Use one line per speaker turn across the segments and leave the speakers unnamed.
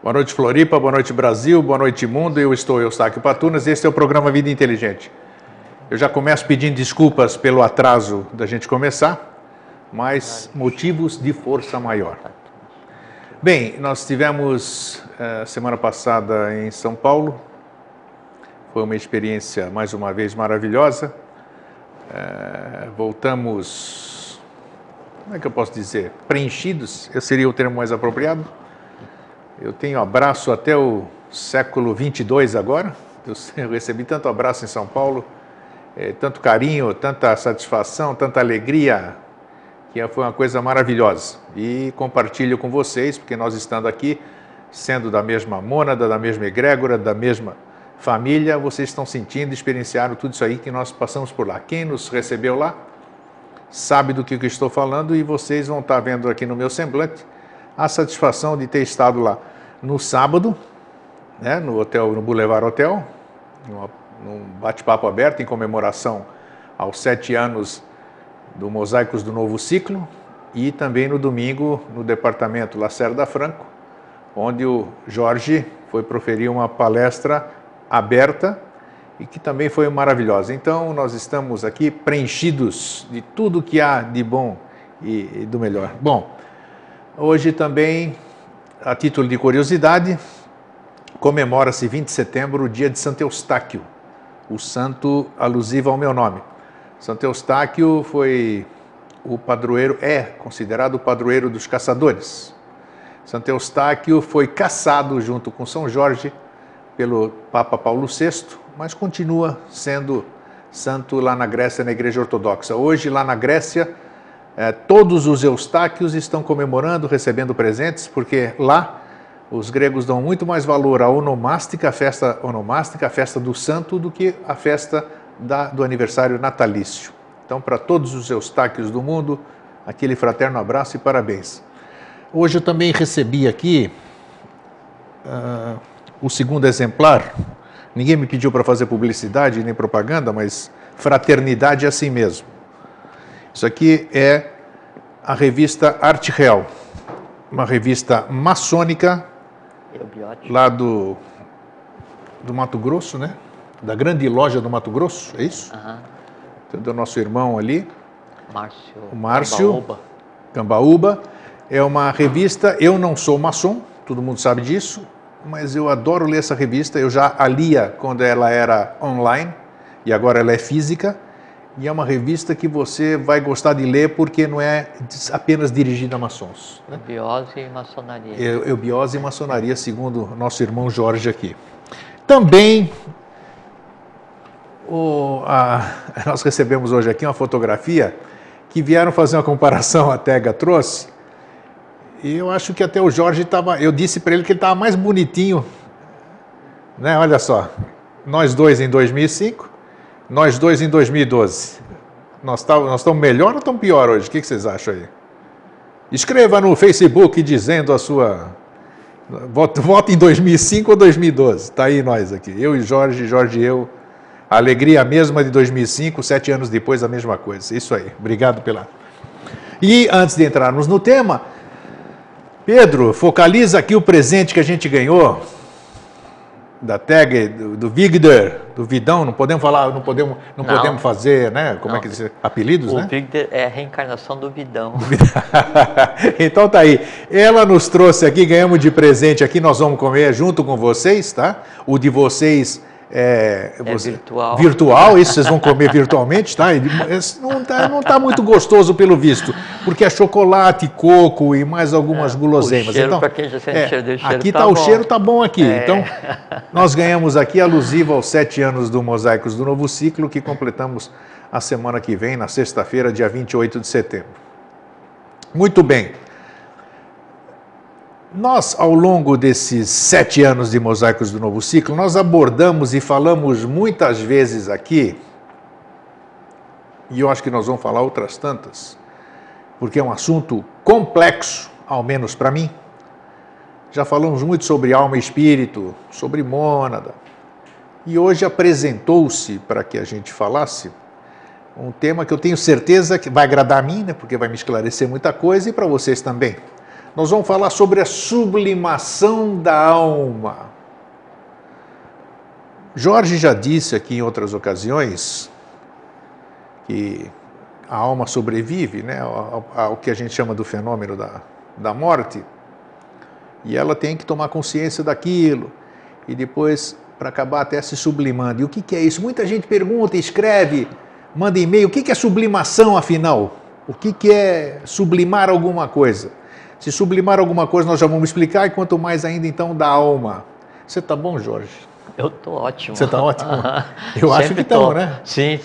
Boa noite, Floripa, boa noite, Brasil, boa noite, mundo. Eu sou Eustáquio Patunas e este é o programa Vida Inteligente. Eu já começo pedindo desculpas pelo atraso da gente começar, mas motivos de força maior. Bem, nós estivemos semana passada em São Paulo. Foi uma experiência, mais uma vez, maravilhosa. Voltamos, como é que eu posso dizer? Preenchidos, esse seria o termo mais apropriado. Eu tenho abraço até o século 22 agora. Eu recebi tanto abraço em São Paulo, tanto carinho, tanta satisfação, tanta alegria, que foi uma coisa maravilhosa. E compartilho com vocês, porque nós estando aqui, sendo da mesma mônada, da mesma egrégora, da mesma família, vocês estão sentindo, experienciaram tudo isso aí que nós passamos por lá. Quem nos recebeu lá sabe do que eu estou falando e vocês vão estar vendo aqui no meu semblante a satisfação de ter estado lá no sábado, né, no hotel, no Boulevard Hotel, num bate-papo aberto em comemoração aos 7 anos do Mosaicos do Novo Ciclo, e também no domingo no departamento Lacerda Franco, onde o Jorge foi proferir uma palestra aberta e que também foi maravilhosa. Então nós estamos aqui preenchidos de tudo que há de bom e do melhor. Bom, hoje também, a título de curiosidade, comemora-se 20 de setembro o dia de Santo Eustáquio, o santo alusivo ao meu nome. Santo Eustáquio foi o padroeiro, é considerado o padroeiro dos caçadores. Santo Eustáquio foi caçado junto com São Jorge pelo Papa Paulo VI, mas continua sendo santo lá na Grécia, na Igreja Ortodoxa. Hoje, lá na Grécia, todos os Eustáquios estão comemorando, recebendo presentes, porque lá os gregos dão muito mais valor à onomástica, a festa do santo, do que a festa do aniversário natalício. Então, para todos os Eustáquios do mundo, aquele fraterno abraço e parabéns. Hoje eu também recebi aqui o segundo exemplar. Ninguém me pediu para fazer publicidade nem propaganda, mas fraternidade é assim mesmo. Isso aqui é a revista Arte Real, uma revista maçônica lá do Mato Grosso, né? Da grande loja do Mato Grosso, é isso? Uhum. Do nosso irmão ali, o Márcio Cambaúba. É uma revista, eu não sou maçom, todo mundo sabe disso, mas eu adoro ler essa revista. Eu já a lia quando ela era online e agora ela é física. E é uma revista que você vai gostar de ler porque não é apenas dirigida a maçons. Né?
Ebiose e maçonaria.
Ebiose e maçonaria, segundo nosso irmão Jorge aqui. Também, nós recebemos hoje aqui uma fotografia que vieram fazer uma comparação, a Tega trouxe, e eu acho que até o Jorge estava, eu disse para ele que ele estava mais bonitinho, né? Olha só, nós dois em 2005, nós dois em 2012. Nós estamos melhor ou estamos pior hoje? O que vocês acham aí? Escreva no Facebook dizendo a sua... Vote em 2005 ou 2012. Está aí nós aqui. Eu e Jorge, Jorge e eu. A alegria mesma de 2005, 7 anos depois a mesma coisa. Isso aí. Obrigado pela... E antes de entrarmos no tema, Pedro, focaliza aqui o presente que a gente ganhou da Tag, do Vigder, do Vidão. Não podemos falar, não podemos fazer, né? Como é que diz? Apelidos, né?
O Vigder é a reencarnação do Vidão.
Então tá aí. Ela nos trouxe aqui, ganhamos de presente aqui, nós vamos comer junto com vocês, tá? O de vocês é
virtual.
Virtual, isso vocês vão comer virtualmente, tá? Não tá muito gostoso pelo visto, porque é chocolate, coco e mais algumas guloseimas.
O cheiro,
então,
para quem já sente cheiro,
aqui tá o cheiro tá bom aqui. Então, nós ganhamos aqui alusivo aos 7 anos do Mosaicos do Novo Ciclo, que completamos a semana que vem, na sexta-feira, dia 28 de setembro. Muito bem. Nós, ao longo desses 7 anos de Mosaicos do Novo Ciclo, nós abordamos e falamos muitas vezes aqui, e eu acho que nós vamos falar outras tantas, porque é um assunto complexo, ao menos para mim. Já falamos muito sobre alma e espírito, sobre mônada, e hoje apresentou-se, para que a gente falasse, um tema que eu tenho certeza que vai agradar a mim, né, porque vai me esclarecer muita coisa, e para vocês também. Nós vamos falar sobre a sublimação da alma. Jorge já disse aqui em outras ocasiões que a alma sobrevive, né, ao que a gente chama do fenômeno da morte, e ela tem que tomar consciência daquilo, e depois, para acabar, até se sublimando. E o que é isso? Muita gente pergunta, escreve, manda e-mail, o que é sublimação, afinal? O que é sublimar alguma coisa? Se sublimar alguma coisa, nós já vamos explicar, e quanto mais ainda, então, da alma. Você está bom, Jorge?
Eu estou ótimo.
Você está ótimo? Eu acho que estamos, né?
Sim.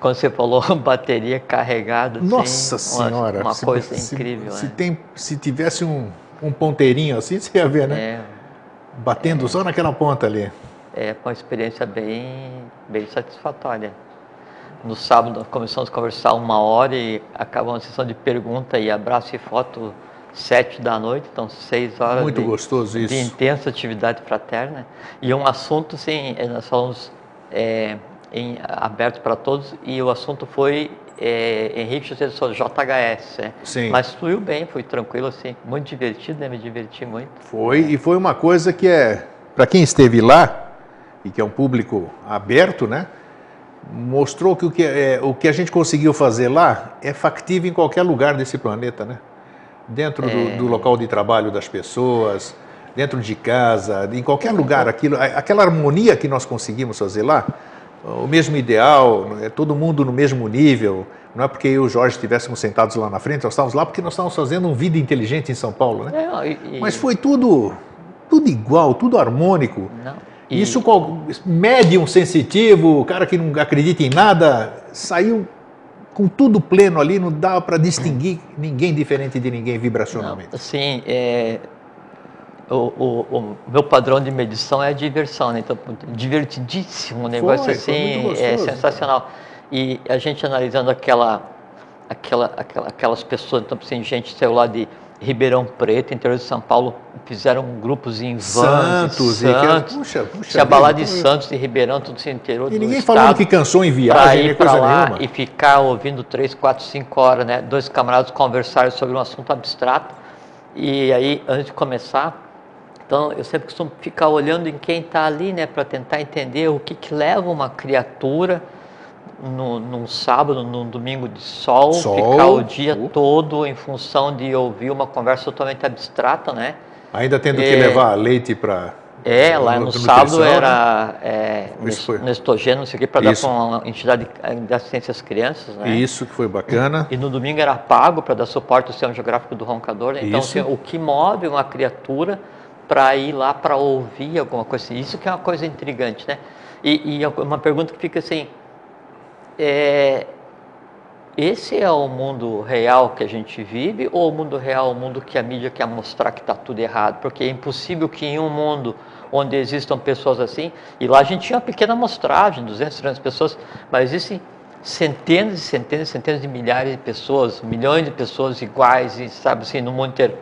Quando você falou bateria carregada,
Nossa
sim,
Senhora!
Uma coisa incrível.
Se tivesse um ponteirinho assim, você ia ver, né? Batendo só naquela ponta ali.
É uma experiência bem satisfatória. No sábado, nós começamos a conversar 1 hora e acabou uma sessão de pergunta e abraço e foto 7 da noite, então 6 horas
Muito gostoso isso.
De intensa atividade fraterna. E um assunto, sim, nós falamos aberto para todos, e o assunto foi Henrique José de Souza, JHS.
Sim.
Mas fluiu bem, foi tranquilo, assim, muito divertido, né? Me diverti muito.
E foi uma coisa que para quem esteve lá, e que é um público aberto, né? Mostrou que o que a gente conseguiu fazer lá é factível em qualquer lugar desse planeta, né? Dentro do local de trabalho das pessoas, dentro de casa, em qualquer lugar, aquela harmonia que nós conseguimos fazer lá, o mesmo ideal, todo mundo no mesmo nível. Não é porque eu e o Jorge estivéssemos sentados lá na frente, nós estávamos lá porque nós estávamos fazendo um Vida Inteligente em São Paulo, né? Mas foi tudo igual, tudo harmônico. Isso, médium sensitivo, o cara que não acredita em nada, saiu com tudo pleno ali, não dava para distinguir ninguém diferente de ninguém vibracionalmente.
Não, sim, o meu padrão de medição é a diversão, né? Então, divertidíssimo, um negócio assim, é sensacional. E a gente analisando aquelas pessoas, então, assim, gente saiu lá de Ribeirão Preto, interior de São Paulo, fizeram grupos em Santos, se abalar de Santos, de Ribeirão, tudo esse interior do estado. E ninguém falando
que cansou em viagem, nem coisa nenhuma.
E ficar ouvindo 3, 4, 5 horas, né? 2 camaradas conversarem sobre um assunto abstrato. E aí, antes de começar, então eu sempre costumo ficar olhando em quem está ali, né? Para tentar entender o que leva uma criatura num sábado, num domingo de sol, ficar o dia todo em função de ouvir uma conversa totalmente abstrata, né?
Ainda tendo que levar leite para...
lá no sábado era Nestogênio, não sei o que, para dar para uma entidade de assistência às crianças, né?
Isso, que foi bacana.
E no domingo era pago para dar suporte ao sistema geográfico do roncador, né? Então, assim, o que move uma criatura para ir lá para ouvir alguma coisa assim, isso que é uma coisa intrigante, né? E uma pergunta que fica assim, esse é o mundo real que a gente vive, ou o mundo real é o mundo que a mídia quer mostrar que está tudo errado? Porque é impossível que em um mundo onde existam pessoas assim, e lá a gente tinha uma pequena amostragem, 200, 300 pessoas, mas existem centenas e centenas e centenas de milhares de pessoas, milhões de pessoas iguais, e, sabe assim, no mundo inteiro.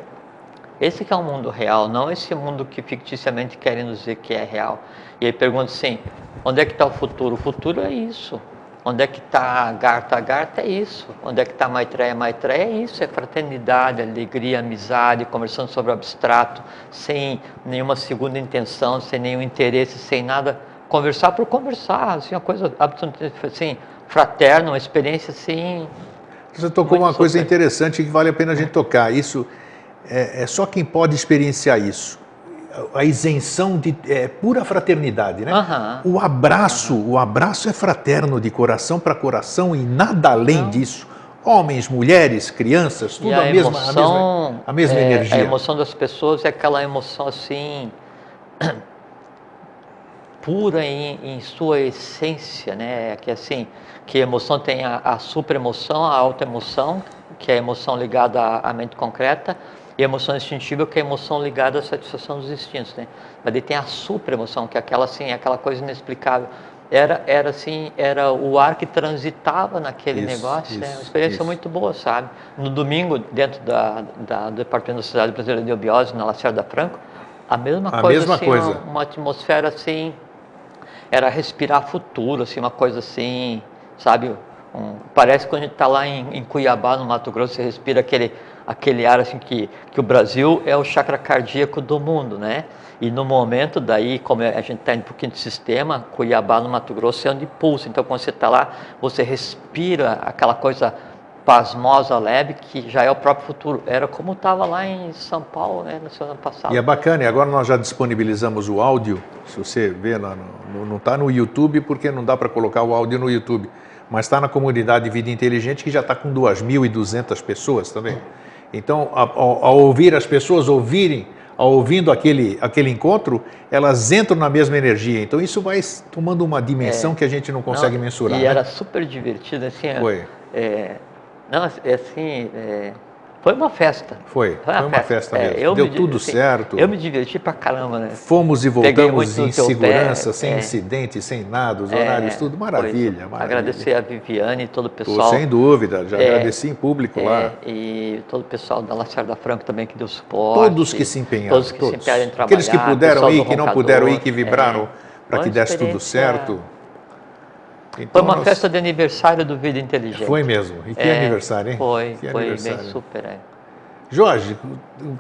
Esse que é o mundo real, não esse mundo que ficticiamente querem nos dizer que é real. E aí pergunta assim, onde é que está o futuro? O futuro é isso. Onde é que está Agartha? Agartha é isso. Onde é que está Maitreya? Maitreya é isso. É fraternidade, alegria, amizade, conversando sobre o abstrato, sem nenhuma segunda intenção, sem nenhum interesse, sem nada. Conversar por conversar, assim, uma coisa absolutamente assim, fraterna, uma experiência assim.
Você tocou uma coisa interessante que vale a pena a gente tocar. Isso é só quem pode experienciar isso. A isenção de pura fraternidade, né? O abraço é fraterno de coração para coração e nada além disso. Homens, mulheres, crianças, tudo a mesma energia.
A emoção das pessoas é aquela emoção assim pura em sua essência, né? Que assim, que a emoção tem a super-emoção, a alta-emoção, que é a emoção ligada à mente concreta, e a emoção instintiva, que é a emoção ligada à satisfação dos instintos, né? Mas daí tem a super-emoção, que é aquela assim, aquela coisa inexplicável. Era o ar que transitava naquele negócio, né? Uma experiência muito boa, sabe? No domingo, dentro do Departamento da Sociedade Brasileira de Eubiose, na Lacerda Franco, a mesma coisa. Uma atmosfera assim, era respirar futuro, assim, uma coisa assim, sabe? Parece que quando a gente está lá em Cuiabá, no Mato Grosso, você respira aquele ar assim que o Brasil é o chakra cardíaco do mundo, né? E no momento daí, como a gente está indo para o quinto sistema, Cuiabá no Mato Grosso é onde pulsa. Então quando você está lá, você respira aquela coisa pasmosa, leve, que já é o próprio futuro. Era como estava lá em São Paulo, né, na semana passada.
E é bacana, e agora nós já disponibilizamos o áudio, se você vê, não está no YouTube, porque não dá para colocar o áudio no YouTube, mas está na comunidade Vida Inteligente, que já está com 2.200 pessoas também. Então, ao ouvir as pessoas ouvindo aquele encontro, elas entram na mesma energia. Então, isso vai tomando uma dimensão que a gente não consegue mensurar.
E
né?
era super divertido, assim.
Foi.
Foi uma festa.
Foi uma festa mesmo. Deu tudo certo.
Eu me diverti pra caramba, né?
Fomos e voltamos em segurança,
pé,
sem incidente, sem nada, os horários, tudo maravilha, maravilha.
Agradecer a Viviane e todo o pessoal.
Sem dúvida, já agradeci em público lá.
E todo o pessoal da Lacerda Franco também que deu suporte.
Todos que se empenharam.
Todos que se empenharam em trabalhar.
Aqueles que puderam ir, que não puderam ir, que vibraram para que desse tudo certo.
Então, foi uma festa de aniversário do Vida Inteligente.
Foi mesmo. E que aniversário, hein?
Foi
aniversário.
bem super.
Jorge,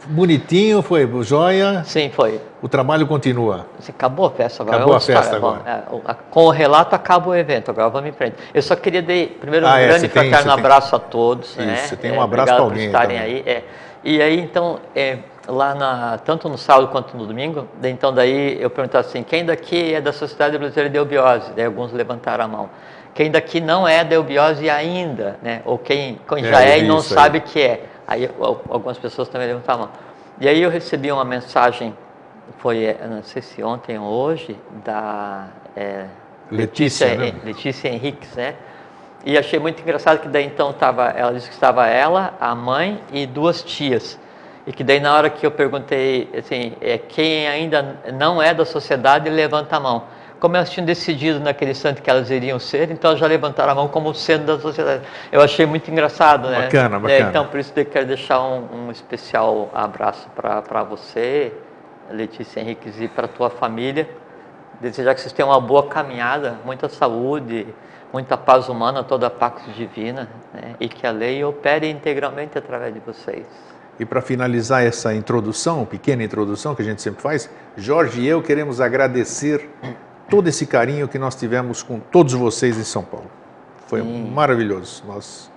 bonitinho, foi joia.
Sim, foi.
O trabalho continua.
Acabou a festa agora.
Acabou a festa agora.
Com o relato acaba o evento, agora vamos em frente. Eu só queria dar primeiro um grande fraterno abraço a todos.
Isso,
né?
Você tem um abraço para alguém.
Por estarem aí. E aí, então, lá tanto no sábado quanto no domingo, então daí eu perguntava assim, quem daqui é da Sociedade Brasileira de Eubiose? Daí alguns levantaram a mão. Quem daqui não é da eubiose ainda, né? Ou quem já é e não sabe que é. Aí algumas pessoas também levantaram a mão. E aí eu recebi uma mensagem, não sei se ontem ou hoje, da Letícia Henriques, né? E achei muito engraçado que daí então ela disse que estava ela, a mãe e 2 tias. E que daí na hora que eu perguntei, assim, quem ainda não é da sociedade, levanta a mão. Como elas tinham decidido naquele instante que elas iriam ser, então elas já levantaram a mão como sendo da sociedade. Eu achei muito engraçado, né?
Bacana.
Então, por isso eu quero deixar um especial abraço para você, Letícia Henriques, e para a tua família. Desejar que vocês tenham uma boa caminhada, muita saúde, muita paz humana, toda a Pax Divina, né? E que a lei opere integralmente através de vocês.
E para finalizar essa introdução, pequena introdução que a gente sempre faz, Jorge e eu queremos agradecer todo esse carinho que nós tivemos com todos vocês em São Paulo. Foi maravilhoso. Nós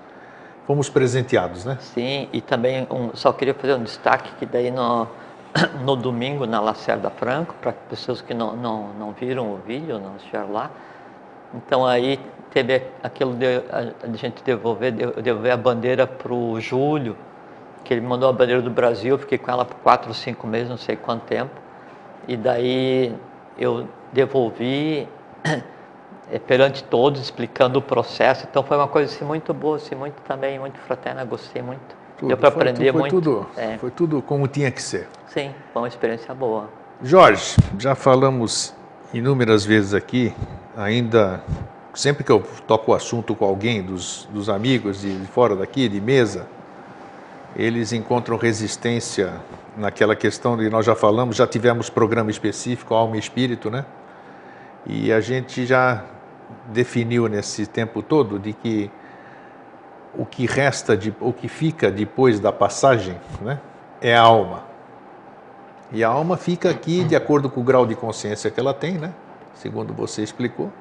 fomos presenteados, né?
Sim, e também só queria fazer um destaque que daí no domingo na Lacerda Franco, para pessoas que não viram o vídeo, não estiveram lá. Então aí teve aquilo de a gente devolver a bandeira para o Júlio, que ele mandou a bandeira do Brasil, eu fiquei com ela por 4 ou 5 meses, não sei quanto tempo. E daí eu devolvi perante todos, explicando o processo. Então foi uma coisa assim, muito boa, assim, muito fraterna, gostei muito. Deu para aprender muito.
Foi tudo como tinha que ser.
Sim, foi uma experiência boa.
Jorge, já falamos inúmeras vezes aqui, ainda sempre que eu toco o assunto com alguém dos amigos de fora daqui, de mesa, eles encontram resistência naquela questão de nós já falamos, já tivemos programa específico, Alma e Espírito, né? E a gente já definiu nesse tempo todo de que o que resta, o que fica depois da passagem, né, é a alma. E a alma fica aqui de acordo com o grau de consciência que ela tem, né? Segundo você explicou.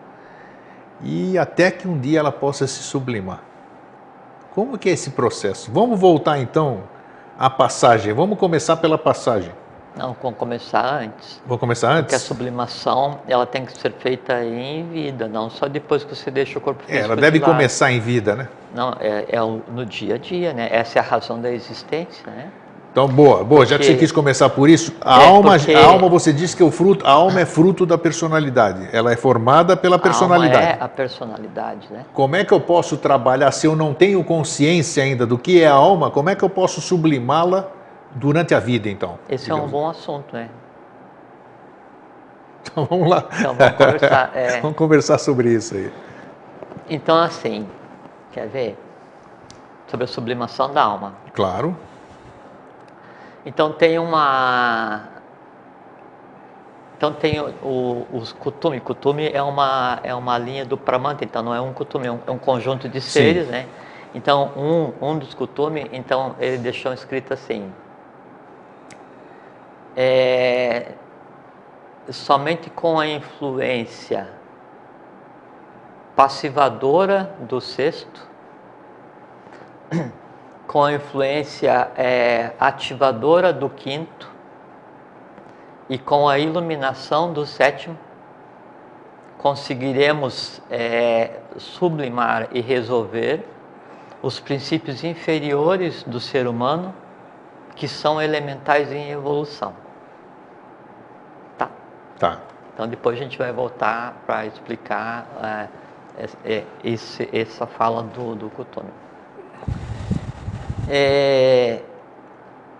E até que um dia ela possa se sublimar. Como que é esse processo? Vamos voltar então à passagem. Vamos começar pela passagem.
Não, vamos começar antes.
Vou começar antes?
Porque a sublimação, ela tem que ser feita em vida, não só depois que você deixa o corpo físico.
Ela deve começar em vida, né?
Não, no dia a dia, né? Essa é a razão da existência, né?
Então, boa. Já que você quis começar por isso, a alma, você disse que a alma é fruto da personalidade. Ela é formada pela personalidade.
A alma é a personalidade, né?
Como é que eu posso trabalhar, se eu não tenho consciência ainda do que é a alma, como é que eu posso sublimá-la durante a vida, então?
Esse é um bom assunto, né?
Então, vamos lá.
Então, vamos conversar.
Vamos conversar sobre isso aí.
Então, assim, quer ver? Sobre a sublimação da alma.
Claro.
Então tem os Kutumi. Kutumi é uma linha do Pramanta, então não é um Kutumi, é um conjunto de seres, né? Então, um dos Kuthumi, então, ele deixou escrito assim: somente com a influência passivadora do sexto, com a influência ativadora do quinto e com a iluminação do sétimo, conseguiremos sublimar e resolver os princípios inferiores do ser humano, que são elementais em evolução.
Tá.
Então depois a gente vai voltar para explicar essa fala do Kuthumi.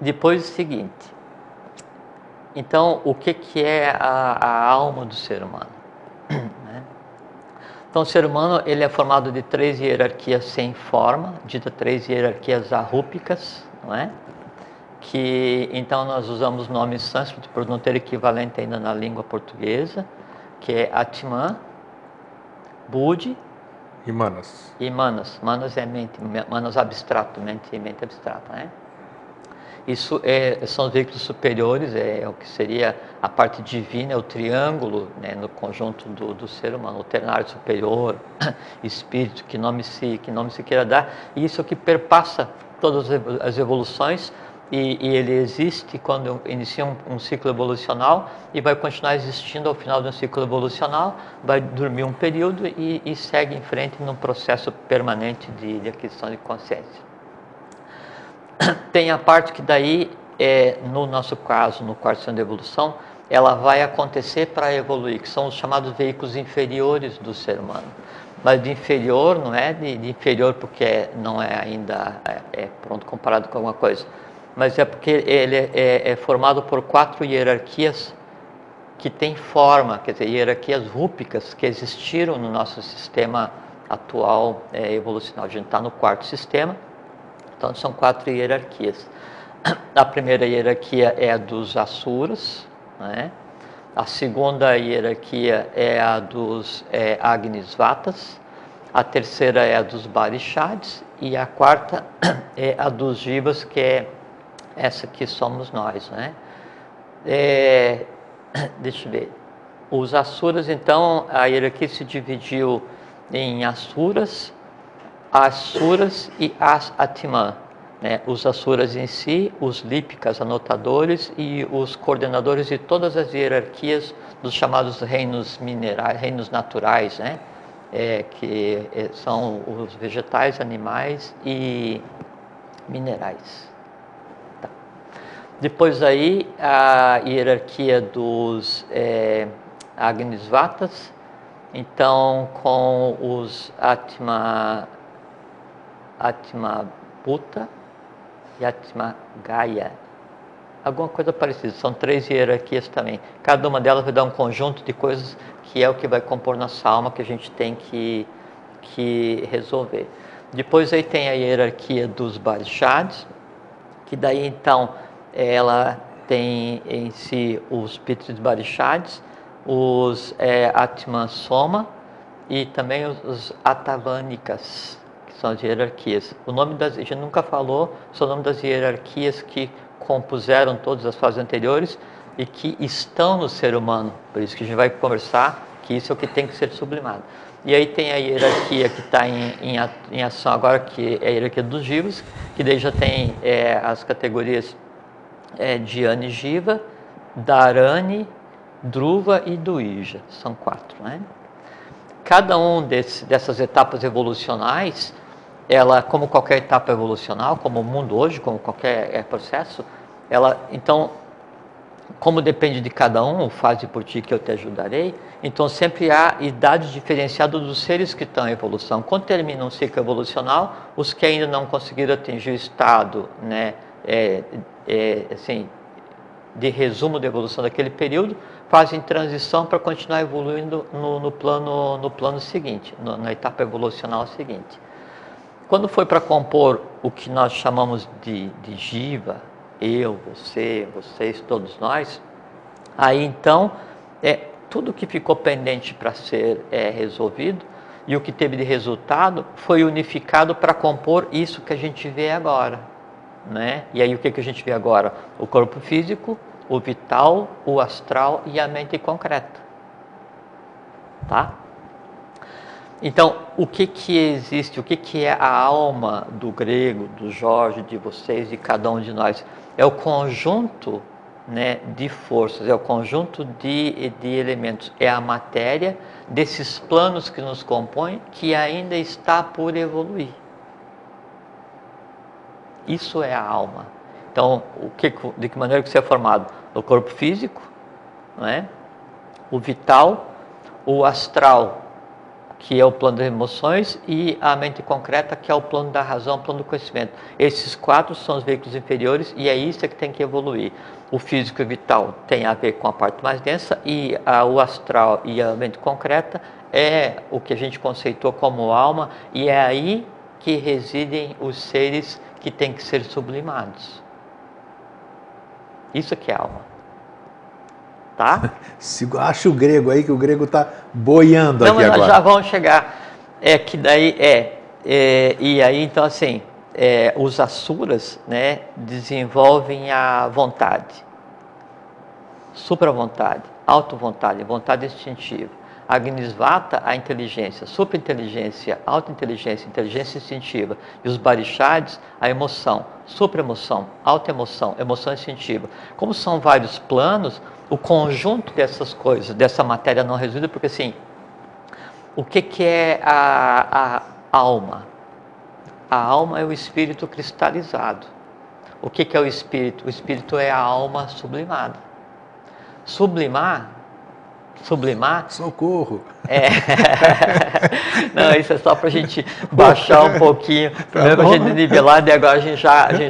Depois o seguinte. Então, o que é a alma do ser humano? Então, o ser humano ele é formado de 3 hierarquias sem forma, dita 3 hierarquias arrúpicas, não é? Que então nós usamos nomes sânscritos por não ter equivalente ainda na língua portuguesa, que é Atman, Buddhi
e Manas.
E Manas. Manas é mente, Manas abstrato, mente abstrata, né? Isso são os veículos superiores, é o que seria a parte divina, é o triângulo, né, no conjunto do ser humano, o ternário superior, espírito, que nome se queira dar, e isso é o que perpassa todas as evoluções, e ele existe quando inicia um ciclo evolucional e vai continuar existindo ao final de um ciclo evolucional, vai dormir um período e segue em frente num processo permanente de aquisição de consciência. Tem a parte que daí, no nosso caso, no quarto ano de evolução, ela vai acontecer para evoluir, que são os chamados veículos inferiores do ser humano. Mas de inferior, não é de inferior porque não é ainda pronto comparado com alguma coisa, mas é porque ele é formado por 4 hierarquias que têm forma, quer dizer, hierarquias rúpicas que existiram no nosso sistema atual evolucional. A gente está no 4º sistema. Então, são 4 hierarquias. A primeira hierarquia é a dos Asuras, né? A segunda hierarquia é a dos Agnisvatas, a terceira é a dos Barishads e a quarta é a dos Jivas, que é essa que somos nós, né? Deixa eu ver. Os Asuras, então, a hierarquia se dividiu em Asuras, Asuras e Atman, né? Os Asuras em si, os Lípicas, anotadores e os coordenadores de todas as hierarquias dos chamados reinos minerais, reinos naturais, né? Que são os vegetais, animais e minerais. Tá. Depois aí a hierarquia dos Agnisvatas, então com os Atmabhuta e Atmagaya, alguma coisa parecida, são 3 hierarquias também, cada uma delas vai dar um conjunto de coisas que é o que vai compor nossa alma, que a gente tem que resolver. Depois aí tem a hierarquia dos Barishads, que daí então ela tem em si os Pitris Barishads, os Atman Soma e também os Atavanikas, são as hierarquias. O nome a gente nunca falou, são o nome das hierarquias que compuseram todas as fases anteriores e que estão no ser humano. Por isso que a gente vai conversar que isso é o que tem que ser sublimado. E aí tem a hierarquia que está em ação agora, que é a hierarquia dos Jivas, que daí já tem as categorias Dhyani Jiva, Dharani, Dhruva e Duija. São 4, né? Cada um dessas etapas evolucionais, ela, como qualquer etapa evolucional, como o mundo hoje, como qualquer processo, ela, então, como depende de cada um, faze por ti que eu te ajudarei, então sempre há idade diferenciada dos seres que estão em evolução. Quando termina um ciclo evolucional, os que ainda não conseguiram atingir o estado, né, assim, de resumo da evolução daquele período, fazem transição para continuar evoluindo no plano seguinte, na etapa evolucional seguinte. Quando foi para compor o que nós chamamos de Jiva, eu, você, vocês, todos nós, aí então tudo que ficou pendente para ser resolvido e o que teve de resultado foi unificado para compor isso que a gente vê agora, né? E aí o que a gente vê agora? O corpo físico, o vital, o astral e a mente concreta, tá? Então, o que existe, o que é a alma do grego, do Jorge, de vocês, de cada um de nós? É o conjunto, né, de forças, é o conjunto de elementos, é a matéria desses planos que nos compõem, que ainda está por evoluir. Isso é a alma. Então, de que maneira que você é formado? O corpo físico, né? O vital, o astral, que é o plano das emoções, e a mente concreta, que é o plano da razão, o plano do conhecimento. Esses 4 são os veículos inferiores e é isso que tem que evoluir. O físico e o vital tem a ver com a parte mais densa e o astral e a mente concreta é o que a gente conceitou como alma, e é aí que residem os seres que têm que ser sublimados. Isso que é alma. Tá?
Acha o grego aí, que o grego está boiando aqui agora.
Não, mas nós já vamos chegar. É que daí e aí então assim, os asuras, né, desenvolvem a vontade, supravontade, auto-vontade, vontade instintiva. Agnisvata, a inteligência, superinteligência, autointeligência, inteligência instintiva. E os Barishads, a emoção, supraemoção, autoemoção, emoção instintiva. Como são vários planos, o conjunto dessas coisas, dessa matéria não resolvida, porque assim, o que é a alma? A alma é o espírito cristalizado. O que é o espírito? O espírito é a alma sublimada. Sublimar.
Socorro!
Não, isso é só para a gente baixar um pouquinho. Primeiro para a gente nivelar, e agora a gente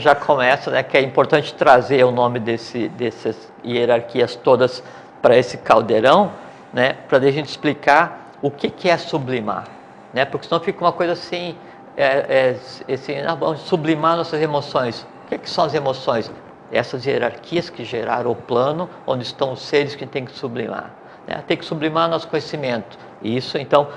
já começa, né? Que é importante trazer o nome dessas hierarquias todas para esse caldeirão, né? Para a gente explicar o que é sublimar, né? Porque senão fica uma coisa assim, vamos sublimar nossas emoções. O que são as emoções? Essas hierarquias que geraram o plano onde estão os seres que tem que sublimar. Tem que sublimar nosso conhecimento. Isso, então,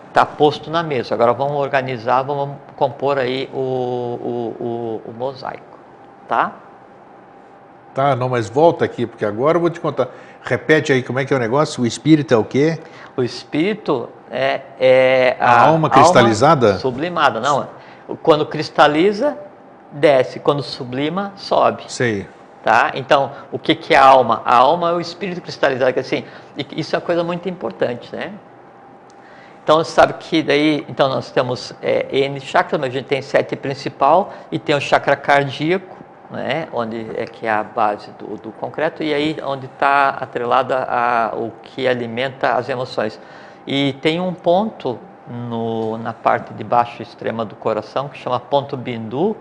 está posto na mesa. Agora vamos organizar, vamos compor aí o mosaico. Tá?
Tá, não, mas volta aqui, porque agora eu vou te contar. Repete aí como é que é o negócio. O espírito é o quê?
O espírito é
a alma cristalizada?
Alma sublimada. Não, quando cristaliza, desce. Quando sublima, sobe.
Sei.
Tá? Então, o que é a alma? A alma é o espírito cristalizado, que assim, isso é uma coisa muito importante, né? Então, você sabe que daí, então nós temos N chakras, mas a gente tem 7 principal e tem o chakra cardíaco, né? Onde que é a base do concreto, e aí onde está atrelada o que alimenta as emoções. E tem um ponto na parte de baixo extrema do coração que chama ponto bindu,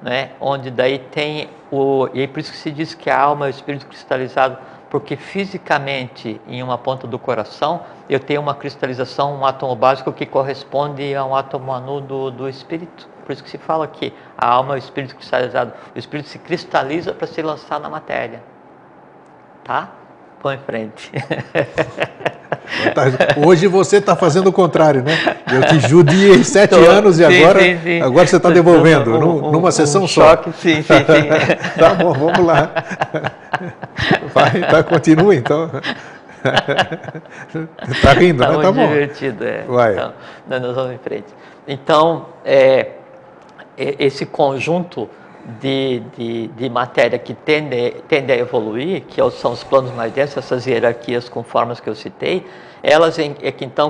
né, onde daí tem e é por isso que se diz que a alma é o espírito cristalizado, porque fisicamente em uma ponta do coração eu tenho uma cristalização, um átomo básico que corresponde a um átomo anu do espírito. Por isso que se fala que a alma é o espírito cristalizado. O espírito se cristaliza para se lançar na matéria. Tá? Vamos em frente.
Hoje você está fazendo o contrário, né? Eu te judiei 7 anos e agora você está devolvendo numa sessão
choque, só. Sim.
Tá bom, vamos lá. Continua então. Tá rindo, né? Tá bom.
Divertido,
Vai.
Então, nós vamos em frente. Então, esse conjunto de matéria que tende a evoluir, que são os planos mais densos, essas hierarquias com formas que eu citei, elas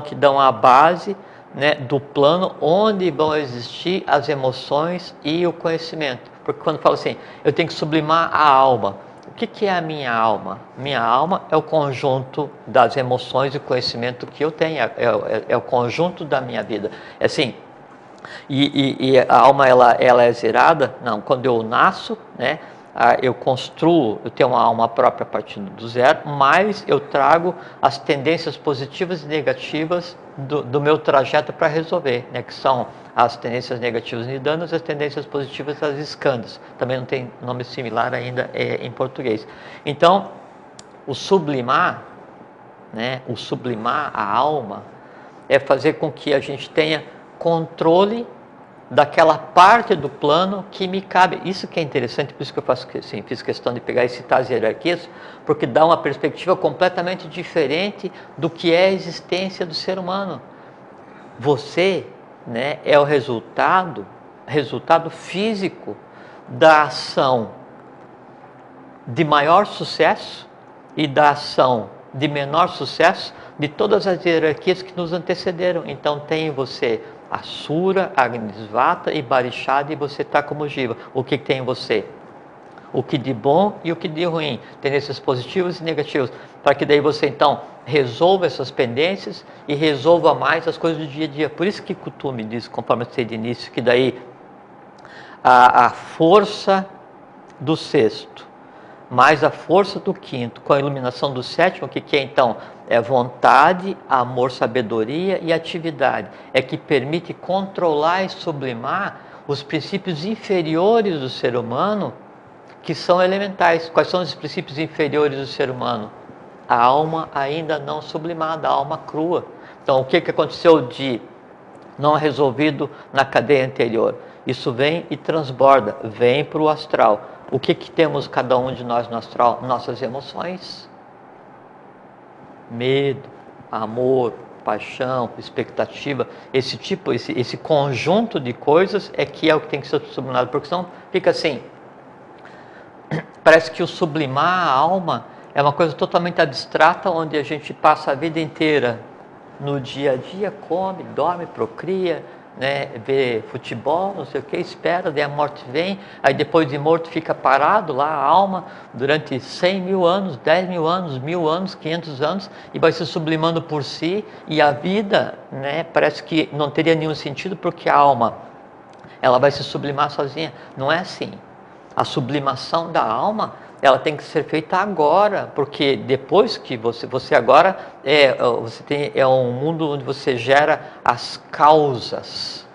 que dão a base, né, do plano onde vão existir as emoções e o conhecimento. Porque quando falo assim, eu tenho que sublimar a alma. O que é a minha alma? Minha alma é o conjunto das emoções e conhecimento que eu tenho, é o conjunto da minha vida. É assim. E a alma ela é zerada? Não, quando eu nasço, né, eu construo, eu tenho uma alma própria partindo do zero, mas eu trago as tendências positivas e negativas do meu trajeto para resolver, né, que são as tendências negativas nidanas e as tendências positivas as escandas. Também não tem nome similar ainda em português. Então, o sublimar, né, a alma, é fazer com que a gente tenha controle daquela parte do plano que me cabe. Isso que é interessante, por isso que eu faço assim, fiz questão de pegar e citar as hierarquias, porque dá uma perspectiva completamente diferente do que é a existência do ser humano. Você, né, é o resultado físico da ação de maior sucesso e da ação de menor sucesso de todas as hierarquias que nos antecederam. Então tem você Asura, Agnisvata e Barishada, e você está como Jiva. O que tem em você? O que de bom e o que de ruim. Tendências positivas e negativas. Para que daí você então resolva essas pendências e resolva mais as coisas do dia a dia. Por isso que Kuthumi diz, conforme eu sei de início, que daí a força do sexto mais a força do quinto, com a iluminação do sétimo, que é então? É vontade, amor, sabedoria e atividade. É que permite controlar e sublimar os princípios inferiores do ser humano, que são elementais. Quais são os princípios inferiores do ser humano? A alma ainda não sublimada, a alma crua. Então, o que aconteceu de não resolvido na cadeia anterior? Isso vem e transborda, vem para o astral. O que temos cada um de nós no astral? Nossas emoções. Medo, amor, paixão, expectativa, esse conjunto de coisas é o que tem que ser sublimado, porque senão fica assim, parece que o sublimar a alma é uma coisa totalmente abstrata, onde a gente passa a vida inteira no dia a dia, come, dorme, procria, né, vê futebol, não sei o que, espera, daí a morte vem, aí depois de morto fica parado lá a alma durante 100 mil anos, 10 mil anos, 1000 anos, 500 anos, e vai se sublimando por si, e a vida, né, parece que não teria nenhum sentido, porque a alma, ela vai se sublimar sozinha. Não é assim. A sublimação da alma, ela tem que ser feita agora, porque depois que você agora é um mundo onde você gera as causas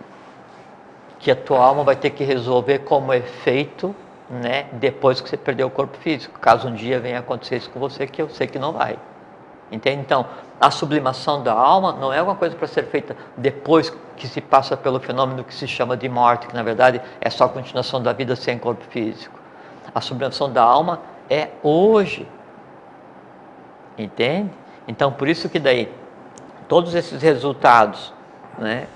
que a tua alma vai ter que resolver como efeito, né, depois que você perdeu o corpo físico. Caso um dia venha acontecer isso com você, que eu sei que não vai. Entende? Então, a sublimação da alma não é uma coisa para ser feita depois que se passa pelo fenômeno que se chama de morte, que na verdade é só a continuação da vida sem corpo físico. A sublimação da alma é hoje. Entende? Então, por isso que daí, todos esses resultados, né?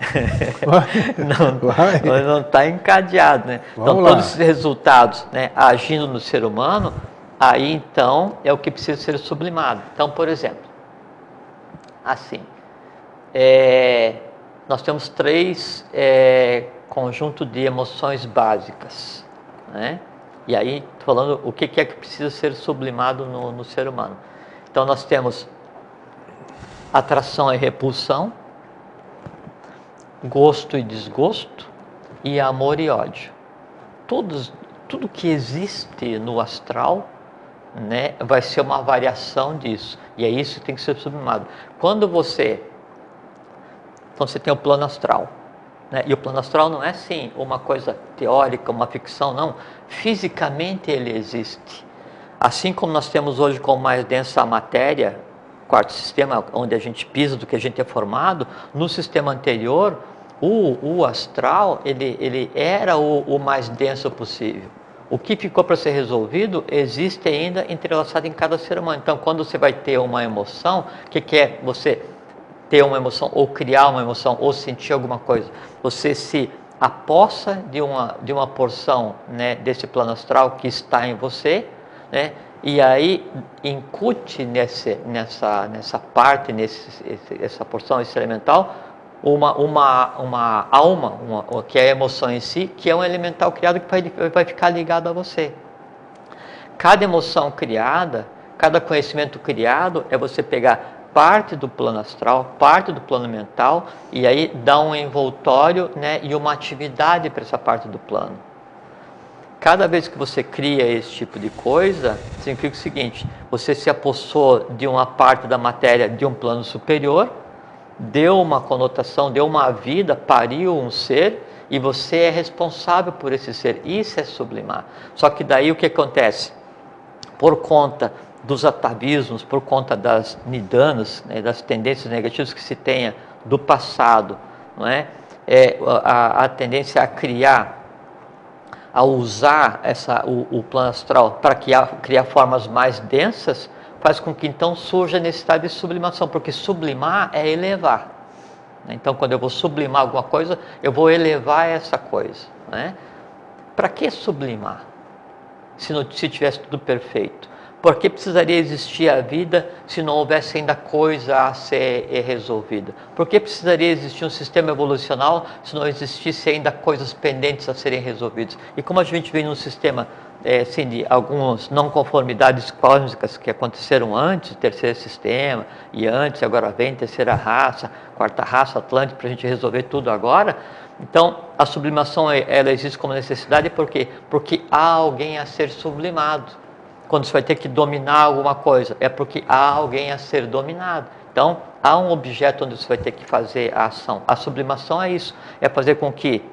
não está encadeado, né? Então, todos esses resultados, né, agindo no ser humano, aí então é o que precisa ser sublimado. Então, por exemplo, assim, nós temos 3 conjuntos de emoções básicas, né? E aí, falando o que é que precisa ser sublimado no ser humano. Então, nós temos atração e repulsão, gosto e desgosto, e amor e ódio. Tudo que existe no astral, né, vai ser uma variação disso. E é isso que tem que ser sublimado. Quando você tem o plano astral, né, e o plano astral não é assim uma coisa teórica, uma ficção, não. Fisicamente ele existe. Assim como nós temos hoje com mais densa matéria, quarto sistema, onde a gente pisa do que a gente é formado, no sistema anterior, o astral, ele era o mais denso possível. O que ficou para ser resolvido existe ainda entrelaçado em cada ser humano. Então, quando você vai ter uma emoção, o que é você ter uma emoção, ou criar uma emoção, ou sentir alguma coisa? Você se apossa de uma porção, né, desse plano astral que está em você, né, e aí incute nessa parte, essa porção, esse elemental, uma alma, que é a emoção em si, que é um elemental criado que vai ficar ligado a você. Cada emoção criada, cada conhecimento criado, é você pegar parte do plano astral, parte do plano mental, e aí dá um envoltório, né, e uma atividade para essa parte do plano. Cada vez que você cria esse tipo de coisa, significa o seguinte: você se apossou de uma parte da matéria de um plano superior, deu uma conotação, deu uma vida, pariu um ser, e você é responsável por esse ser. Isso é sublimar. Só que daí o que acontece? Por conta dos atavismos, por conta das nidanas, né, das tendências negativas que se tenha do passado, não é? A tendência a criar, a usar o plano astral para criar formas mais densas, faz com que então surja a necessidade de sublimação, porque sublimar é elevar. Então, quando eu vou sublimar alguma coisa, eu vou elevar essa coisa, né? Para que sublimar? Se tivesse tudo perfeito. Por que precisaria existir a vida se não houvesse ainda coisa a ser resolvida? Por que precisaria existir um sistema evolucional se não existisse ainda coisas pendentes a serem resolvidas? E como a gente vê num sistema assim, de algumas não conformidades cósmicas que aconteceram antes do terceiro sistema, e antes, agora vem terceira raça, quarta raça Atlântica, para a gente resolver tudo agora. Então, a sublimação ela existe como necessidade, por quê? Porque há alguém a ser sublimado. Quando você vai ter que dominar alguma coisa, é porque há alguém a ser dominado. Então, há um objeto onde você vai ter que fazer a ação. A sublimação é isso, é fazer com que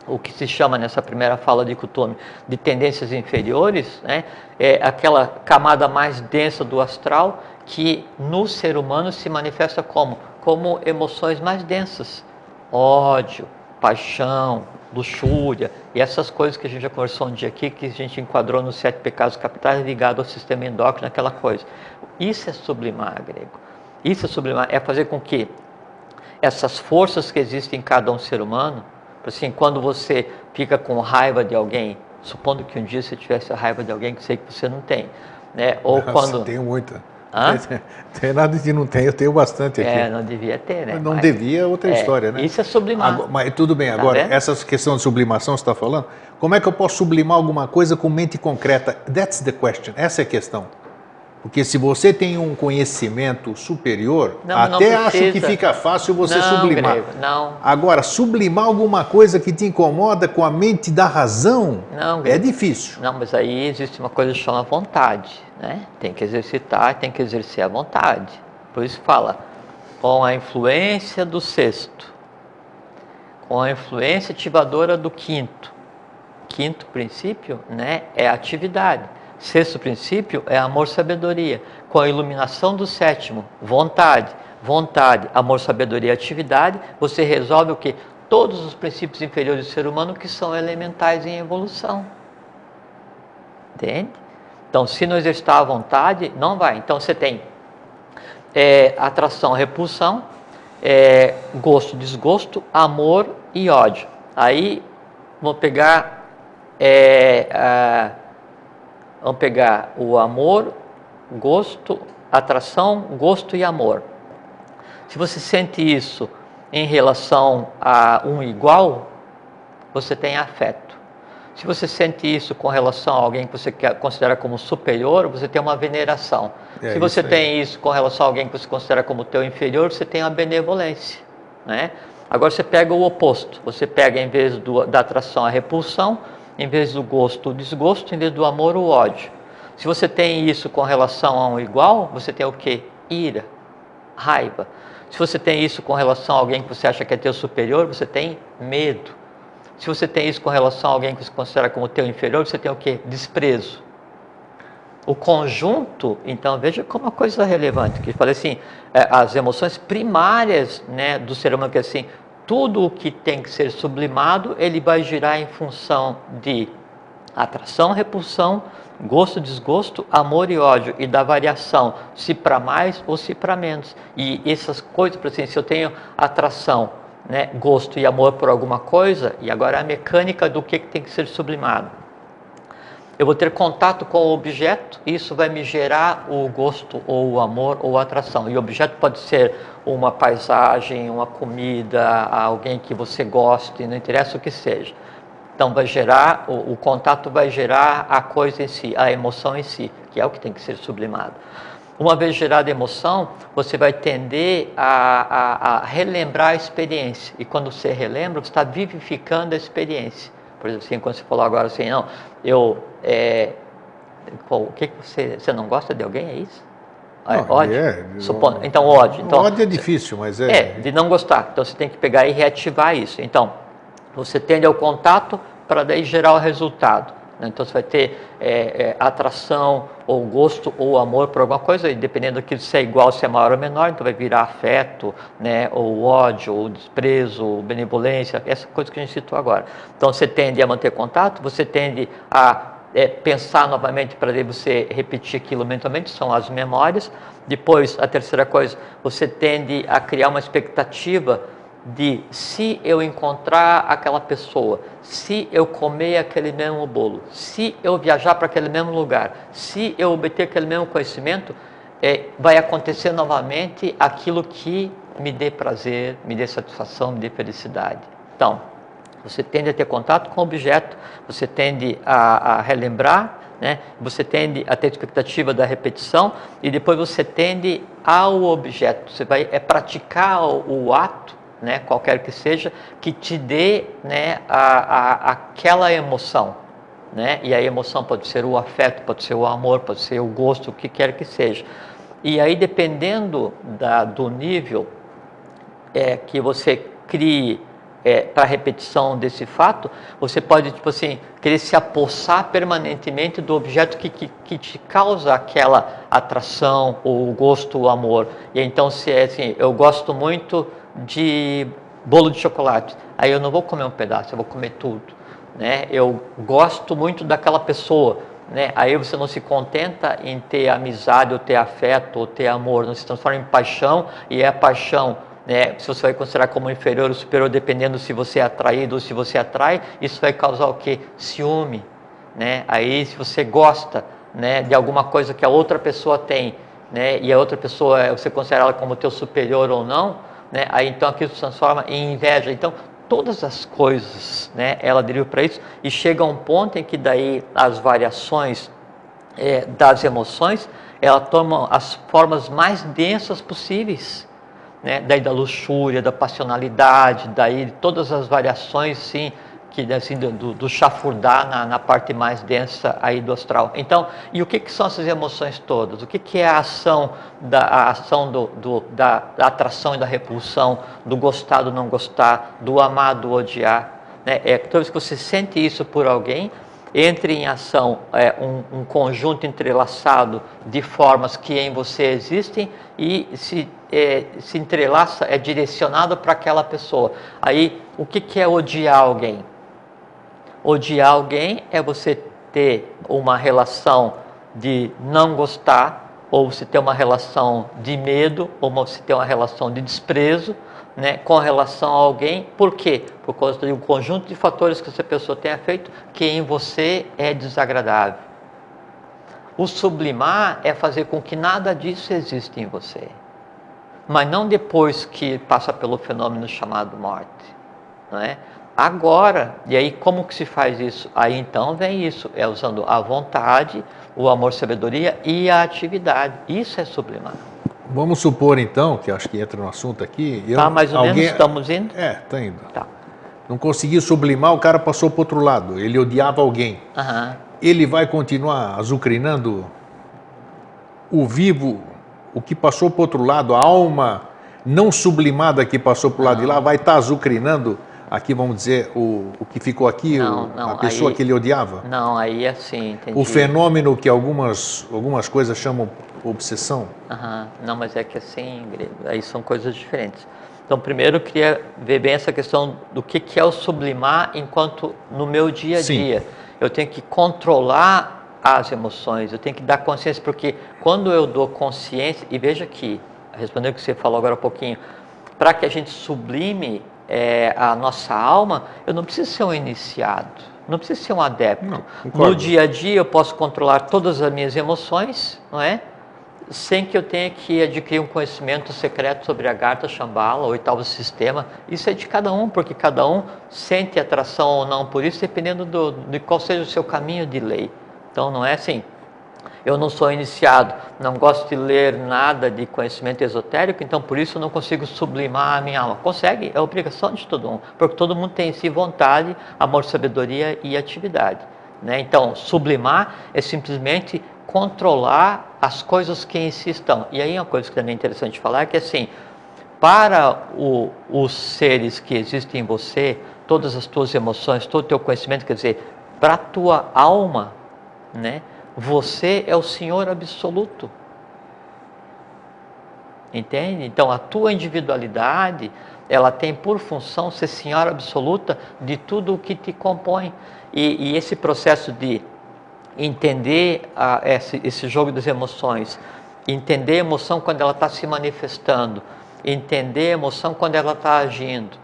o que se chama nessa primeira fala de Kuthumi de tendências inferiores, né, é aquela camada mais densa do astral que no ser humano se manifesta como emoções mais densas. Ódio, paixão, luxúria e essas coisas que a gente já conversou um dia aqui, que a gente enquadrou nos 7 pecados capitais ligado ao sistema endócrino, aquela coisa. Isso é sublimar, grego. Isso é sublimar, é fazer com que essas forças que existem em cada um ser humano, assim, quando você fica com raiva de alguém, supondo que um dia você tivesse a raiva de alguém que sei que você não tem, né? Ou
Nossa,
quando
tenho muita.
Hã?
Tem nada de não tem, eu tenho bastante aqui.
não devia ter, né?
Não devia, outra história, né?
Isso é sublimar.
Agora, mas tudo bem,
Tá
agora,
vendo?
essa questão de sublimação que você está falando, como é que eu posso sublimar alguma coisa com mente concreta? That's the question, essa é a questão. Porque se você tem um conhecimento superior, até acho que fica fácil você sublimar.
Grego, não.
Agora, sublimar alguma coisa que te incomoda com a mente da razão é difícil.
Não, mas aí existe uma coisa que chama vontade, né? Tem que exercitar, tem que exercer a vontade. Por isso fala, com a influência do sexto, com a influência ativadora do quinto. Quinto princípio, né, é a atividade. Sexto princípio é amor, sabedoria. Com a iluminação do sétimo, vontade. Vontade, amor, sabedoria, atividade. Você resolve o quê? Todos os princípios inferiores do ser humano que são elementais em evolução. Entende? Então, se não exercitar a vontade, não vai. Então, você tem atração, repulsão, gosto, desgosto, amor e ódio. Aí, vamos pegar o amor, gosto, atração, gosto e amor. Se você sente isso em relação a um igual, você tem afeto. Se você sente isso com relação a alguém que você considera como superior, você tem uma veneração. Se você tem isso com relação a alguém que você considera como teu inferior, você tem uma benevolência, né? Agora você pega o oposto. Você pega, em vez da atração, a repulsão, em vez do gosto, o desgosto, em vez do amor, o ódio. Se você tem isso com relação a um igual, você tem o quê? Ira, raiva. Se você tem isso com relação a alguém que você acha que é teu superior, você tem medo. Se você tem isso com relação a alguém que você considera como teu inferior, você tem o quê? Desprezo. O conjunto, então, veja como uma coisa relevante, que fala assim, as emoções primárias, né, do ser humano, que é assim, tudo o que tem que ser sublimado, ele vai girar em função de atração, repulsão, gosto, desgosto, amor e ódio, e da variação, se para mais ou se para menos. E essas coisas, por exemplo, se eu tenho atração, né, gosto e amor por alguma coisa, e agora a mecânica do que tem que ser sublimado. Eu vou ter contato com o objeto, e isso vai me gerar o gosto, ou o amor, ou a atração. E o objeto pode ser uma paisagem, uma comida, alguém que você goste, não interessa o que seja. Então vai gerar, o contato vai gerar a coisa em si, a emoção em si, que é o que tem que ser sublimado. Uma vez gerada a emoção, você vai tender a relembrar a experiência. E quando você relembra, você está vivificando a experiência. Por exemplo, assim, quando você falou agora assim, não, o que você não gosta de alguém, é isso? Ódio? Então, ódio. Então,
ódio é difícil, mas
de não gostar. Então, você tem que pegar e reativar isso. Então, você tende ao contato para daí gerar o resultado. né? Então você vai ter atração, ou gosto, ou amor por alguma coisa, e dependendo daquilo se é igual, se é maior ou menor, então vai virar afeto, né? Ou ódio, ou desprezo, ou benevolência, essa coisa que a gente citou agora. Então você tende a manter contato, você tende a pensar novamente para você repetir aquilo mentalmente, são as memórias. Depois, a terceira coisa, você tende a criar uma expectativa de se eu encontrar aquela pessoa, se eu comer aquele mesmo bolo, se eu viajar para aquele mesmo lugar, se eu obter aquele mesmo conhecimento, vai acontecer novamente aquilo que me dê prazer, me dê satisfação, me dê felicidade. Então, você tende a ter contato com o objeto, você tende a relembrar, né? Você tende a ter expectativa da repetição e depois você tende ao objeto. Você vai praticar o ato, né? Qualquer que seja, que te dê, né? Aquela emoção, né? E a emoção pode ser o afeto, pode ser o amor, pode ser o gosto, o que quer que seja. E aí, dependendo do nível que você crie para a repetição desse fato, você pode, tipo assim, querer se apossar permanentemente do objeto que te causa aquela atração, ou o gosto, o amor. E então, se é assim, eu gosto muito de bolo de chocolate, aí eu não vou comer um pedaço, eu vou comer tudo, né? Eu gosto muito daquela pessoa, né? Aí você não se contenta em ter amizade, ou ter afeto, ou ter amor, não se transforma em paixão, e é a paixão, se você vai considerar como inferior ou superior, dependendo se você é atraído ou se você atrai, isso vai causar o quê? Ciúme, né? Aí, se você gosta, né, de alguma coisa que a outra pessoa tem, né, e a outra pessoa, você considera ela como teu superior ou não, né, aí então aquilo se transforma em inveja. Então, todas as coisas, né, ela deriva para isso, e chega a um ponto em que daí as variações das emoções, ela toma as formas mais densas possíveis, né? Daí da luxúria, da passionalidade, daí todas as variações, sim, que assim, do chafurdar na parte mais densa aí do astral. Então, e o que são essas emoções todas? O que é a ação da atração e da repulsão, do gostar, do não gostar, do amar, do odiar, né? Toda vez que você sente isso por alguém, entra em ação um conjunto entrelaçado de formas que em você existem e se entrelaça, é direcionado para aquela pessoa. Aí, o que é odiar alguém? Odiar alguém é você ter uma relação de não gostar, ou você ter uma relação de medo, ou você ter uma relação de desprezo, né, com relação a alguém. Por quê? Por causa de um conjunto de fatores que essa pessoa tenha feito que em você é desagradável. O sublimar é fazer com que nada disso exista em você, mas não depois que passa pelo fenômeno chamado morte, não é? Agora, e aí como que se faz isso? Aí então vem isso, usando a vontade, o amor, sabedoria e a atividade. Isso é sublimar.
Vamos supor então, que acho que entra no assunto aqui...
mais ou menos estamos indo?
Está indo.
Tá.
Não conseguiu sublimar, o cara passou para o outro lado, ele odiava alguém. Ele vai continuar azucrinando o vivo, o que passou para o outro lado, a alma não sublimada que passou para o lado de lá, vai estar azucrinando aqui, vamos dizer, o que ficou aqui, a pessoa que ele odiava?
Não, aí é assim, entendi.
O fenômeno que algumas coisas chamam obsessão?
Não, mas é que assim, aí são coisas diferentes. Então, primeiro eu queria ver bem essa questão do que é o sublimar enquanto no meu dia a dia. Eu tenho que controlar as emoções, eu tenho que dar consciência, porque quando eu dou consciência, e veja aqui, respondendo o que você falou agora há pouquinho, para que a gente sublime a nossa alma, eu não preciso ser um iniciado, não preciso ser um adepto.
Não,
no dia a dia eu posso controlar todas as minhas emoções, não é? Sem que eu tenha que adquirir um conhecimento secreto sobre a Agartha, Shambhala, o oitavo sistema. Isso é de cada um, porque cada um sente atração ou não por isso, dependendo de qual seja o seu caminho de lei. Então não é assim, eu não sou iniciado, não gosto de ler nada de conhecimento esotérico, então por isso eu não consigo sublimar a minha alma. Consegue, é obrigação de todo mundo, porque todo mundo tem em si vontade, amor, sabedoria e atividade, né? Então, sublimar é simplesmente controlar as coisas que em si estão. E aí uma coisa que também é interessante falar é que assim, para os seres que existem em você, todas as tuas emoções, todo o teu conhecimento, quer dizer, para a tua alma, né, você é o Senhor absoluto. Entende? Então a tua individualidade, ela tem por função ser Senhora absoluta de tudo o que te compõe. E esse processo de entender esse jogo das emoções, entender a emoção quando ela está se manifestando, entender a emoção quando ela está agindo,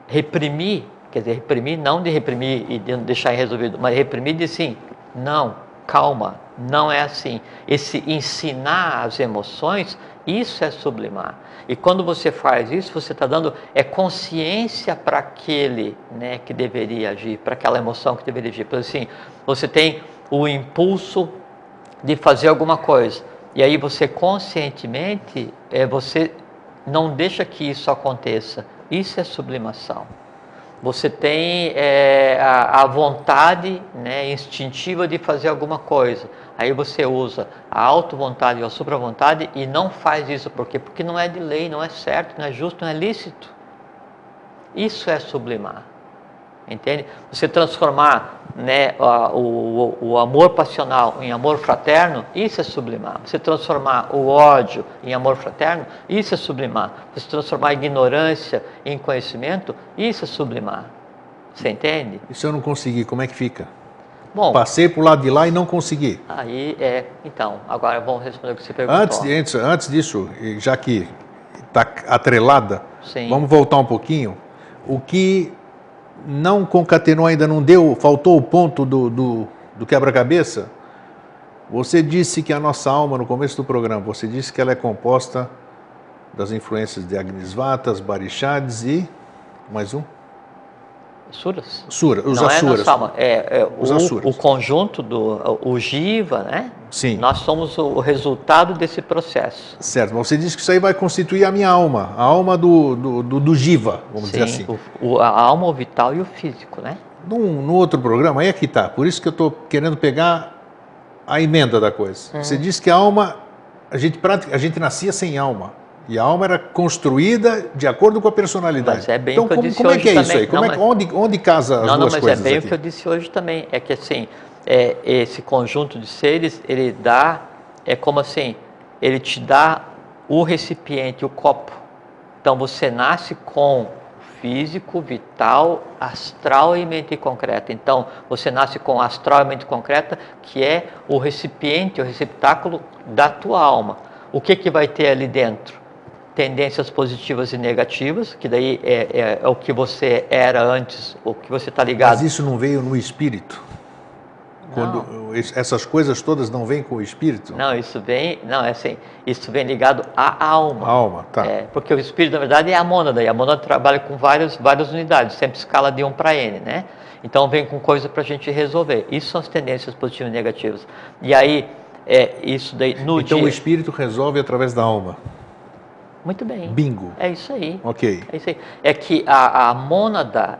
reprimir, quer dizer, reprimir não de reprimir e de deixar irresolvido, mas reprimir de sim, não, calma, não é assim. Esse ensinar as emoções, isso é sublimar. E quando você faz isso, você está dando consciência para aquele, né, que deveria agir, para aquela emoção que deveria agir. Por assim, você tem o impulso de fazer alguma coisa, e aí você conscientemente, você não deixa que isso aconteça. Isso é sublimação. Você tem a vontade, né, instintiva de fazer alguma coisa. Aí você usa a auto-vontade ou a supra-vontade e não faz isso. Por quê? Porque não é de lei, não é certo, não é justo, não é lícito. Isso é sublimar. Entende? Você transformar, né, o amor passional em amor fraterno, isso é sublimar. Você transformar o ódio em amor fraterno, isso é sublimar. Você transformar a ignorância em conhecimento, isso é sublimar. Você entende?
E se eu não conseguir, como é que fica?
Bom,
passei para o lado de lá e não consegui.
Aí então, agora vamos responder o que você perguntou.
Antes disso, já que está atrelada,
Sim.
Vamos voltar um pouquinho. O que não concatenou ainda, não deu, faltou o ponto do quebra-cabeça. Você disse que a nossa alma, no começo do programa, você disse que ela é composta das influências de Agnisvatas, Barishads e mais um?
Suras?
Os
não
Asuras.
É nossa alma,
os Asuras.
O conjunto o Jiva, né?
Sim.
Nós somos o resultado desse processo.
Certo, mas você disse que isso aí vai constituir a minha alma, a alma do Jiva, vamos dizer assim.
A alma, o vital e o físico, né?
No outro programa, aí é que está, por isso que eu estou querendo pegar a emenda da coisa. Você disse que a alma, a gente nascia sem alma. E a alma era construída de acordo com a personalidade.
Mas é bem
então,
o que eu disse
como é que é
também.
isso aí? Onde casa as duas coisas aqui?
Não, mas é bem o que eu disse hoje também. É que assim, esse conjunto de seres, ele dá, como assim, ele te dá o recipiente, o copo. Então você nasce com físico, vital, astral e mente concreta. Então você nasce com astral e mente concreta, que é o recipiente, o receptáculo da tua alma. O que vai ter ali dentro? Tendências positivas e negativas, que daí é o que você era antes, o que você está ligado.
Mas isso não veio no espírito? Quando essas coisas todas não vêm com o espírito?
Não, isso vem ligado à alma.
A alma, tá.
Porque o espírito, na verdade, é a mônada, e a mônada trabalha com várias unidades, sempre escala de 1 para N, né? Então vem com coisa para a gente resolver. Isso são as tendências positivas e negativas. E aí, isso daí no
Então
dia...
o espírito resolve através da alma?
Muito bem.
Bingo.
É isso aí.
Ok.
É isso aí. É que a mônada,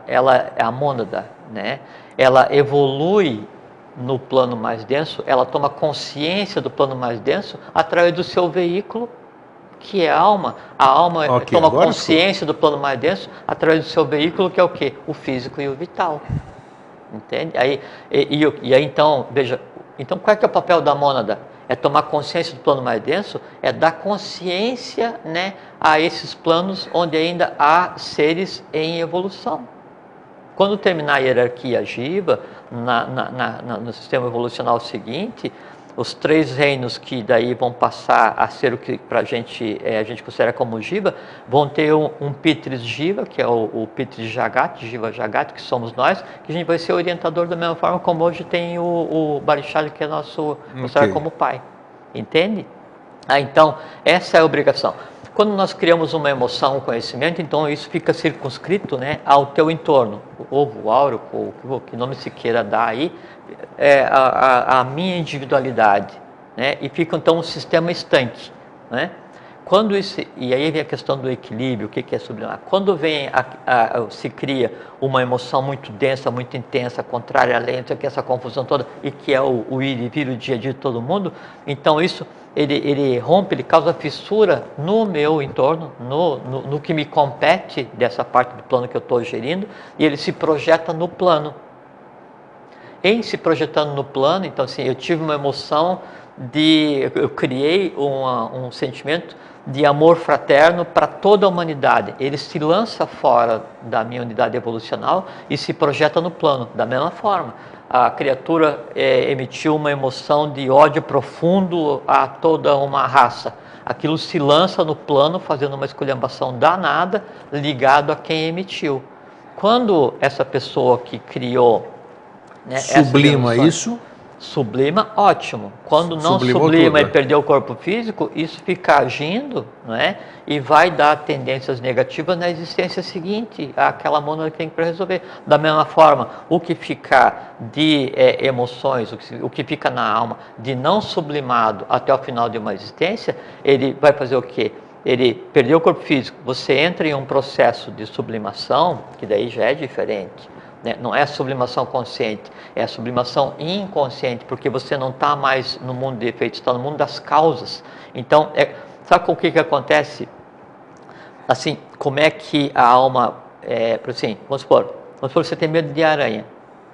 né? Ela evolui no plano mais denso, ela toma consciência do plano mais denso através do seu veículo, que é a alma. A alma toma consciência do plano mais denso através do seu veículo, que é o quê? O físico e o vital. Entende? Aí então, veja, então qual é que é o papel da mônada? É tomar consciência do plano mais denso, é dar consciência, né, a esses planos onde ainda há seres em evolução. Quando terminar a hierarquia Jiva, no sistema evolucional seguinte, os 3 reinos que daí vão passar a ser o que a gente considera como Jiva, vão ter um Pitris Jiva, que é o Pitris Jagat, Jiva Jagat, que somos nós, que a gente vai ser orientador da mesma forma como hoje tem o Barishad, que é nosso considerado como pai. Entende? Então, essa é a obrigação. Quando nós criamos uma emoção, um conhecimento, então isso fica circunscrito, né, ao teu entorno. O ovo, o áureo, o que nome se queira dar aí, a minha individualidade, né, e fica então um sistema estanque, né? E aí vem a questão do equilíbrio, o que é sublimar. Quando se cria uma emoção muito densa, muito intensa, contrária à lei, que essa confusão toda, e que é o ir e vir, o dia a dia de todo mundo, então isso ele rompe, ele causa fissura no meu entorno, no que me compete dessa parte do plano que eu estou gerindo, e ele se projeta no plano. em se projetando no plano. Então, assim, eu tive uma emoção eu criei um sentimento de amor fraterno para toda a humanidade. Ele se lança fora da minha unidade evolucional e se projeta no plano, da mesma forma. A criatura emitiu uma emoção de ódio profundo a toda uma raça. Aquilo se lança no plano, fazendo uma esculhambação danada, ligado a quem emitiu. Quando essa pessoa que criou, né,
sublima isso?
Sublima, ótimo. Quando não sublima e perdeu o corpo físico, isso fica agindo, né, e vai dar tendências negativas na existência seguinte, aquela mônada que tem para resolver. Da mesma forma, o que ficar de emoções, o que fica na alma de não sublimado até o final de uma existência, ele vai fazer o quê? Ele perdeu o corpo físico, você entra em um processo de sublimação, que daí já é diferente. Não é a sublimação consciente, é a sublimação inconsciente, porque você não está mais no mundo de efeitos, está no mundo das causas. Então, sabe o que acontece? Assim, como é que a alma, assim, vamos supor você tem medo de aranha,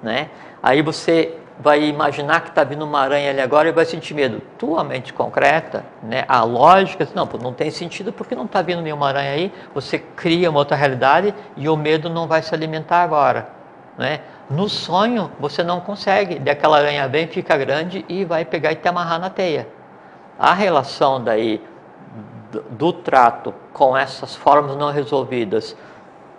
né? Aí você vai imaginar que está vindo uma aranha ali agora e vai sentir medo. Tua mente concreta, né, a lógica, não tem sentido porque não está vindo nenhuma aranha aí, você cria uma outra realidade e o medo não vai se alimentar agora. Né? No sonho você não consegue, daquela aranha vem, fica grande e vai pegar e te amarrar na teia. A relação daí do trato com essas formas não resolvidas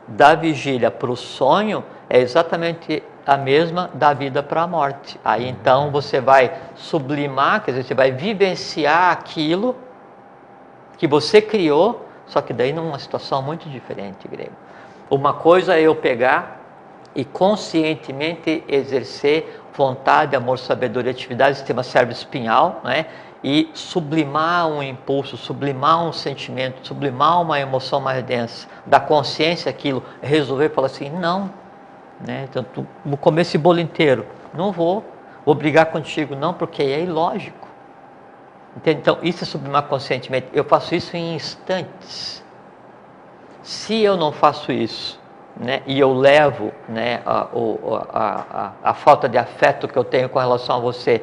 da vigília para o sonho é exatamente a mesma da vida para a morte. Aí então você vai sublimar, quer dizer, você vai vivenciar aquilo que você criou, só que daí numa situação muito diferente, Grego. Uma coisa é eu pegar e conscientemente exercer vontade, amor, sabedoria, atividade, sistema cérebro-espinhal, né? E sublimar um impulso, sublimar um sentimento, sublimar uma emoção mais densa, da consciência aquilo, resolver falar assim, não, né? Então, vou comer esse bolo inteiro, não vou brigar contigo, não, porque é ilógico. Entende? Então, isso é sublimar conscientemente. Eu faço isso em instantes. Se eu não faço isso, né, e eu levo, né, a falta de afeto que eu tenho com relação a você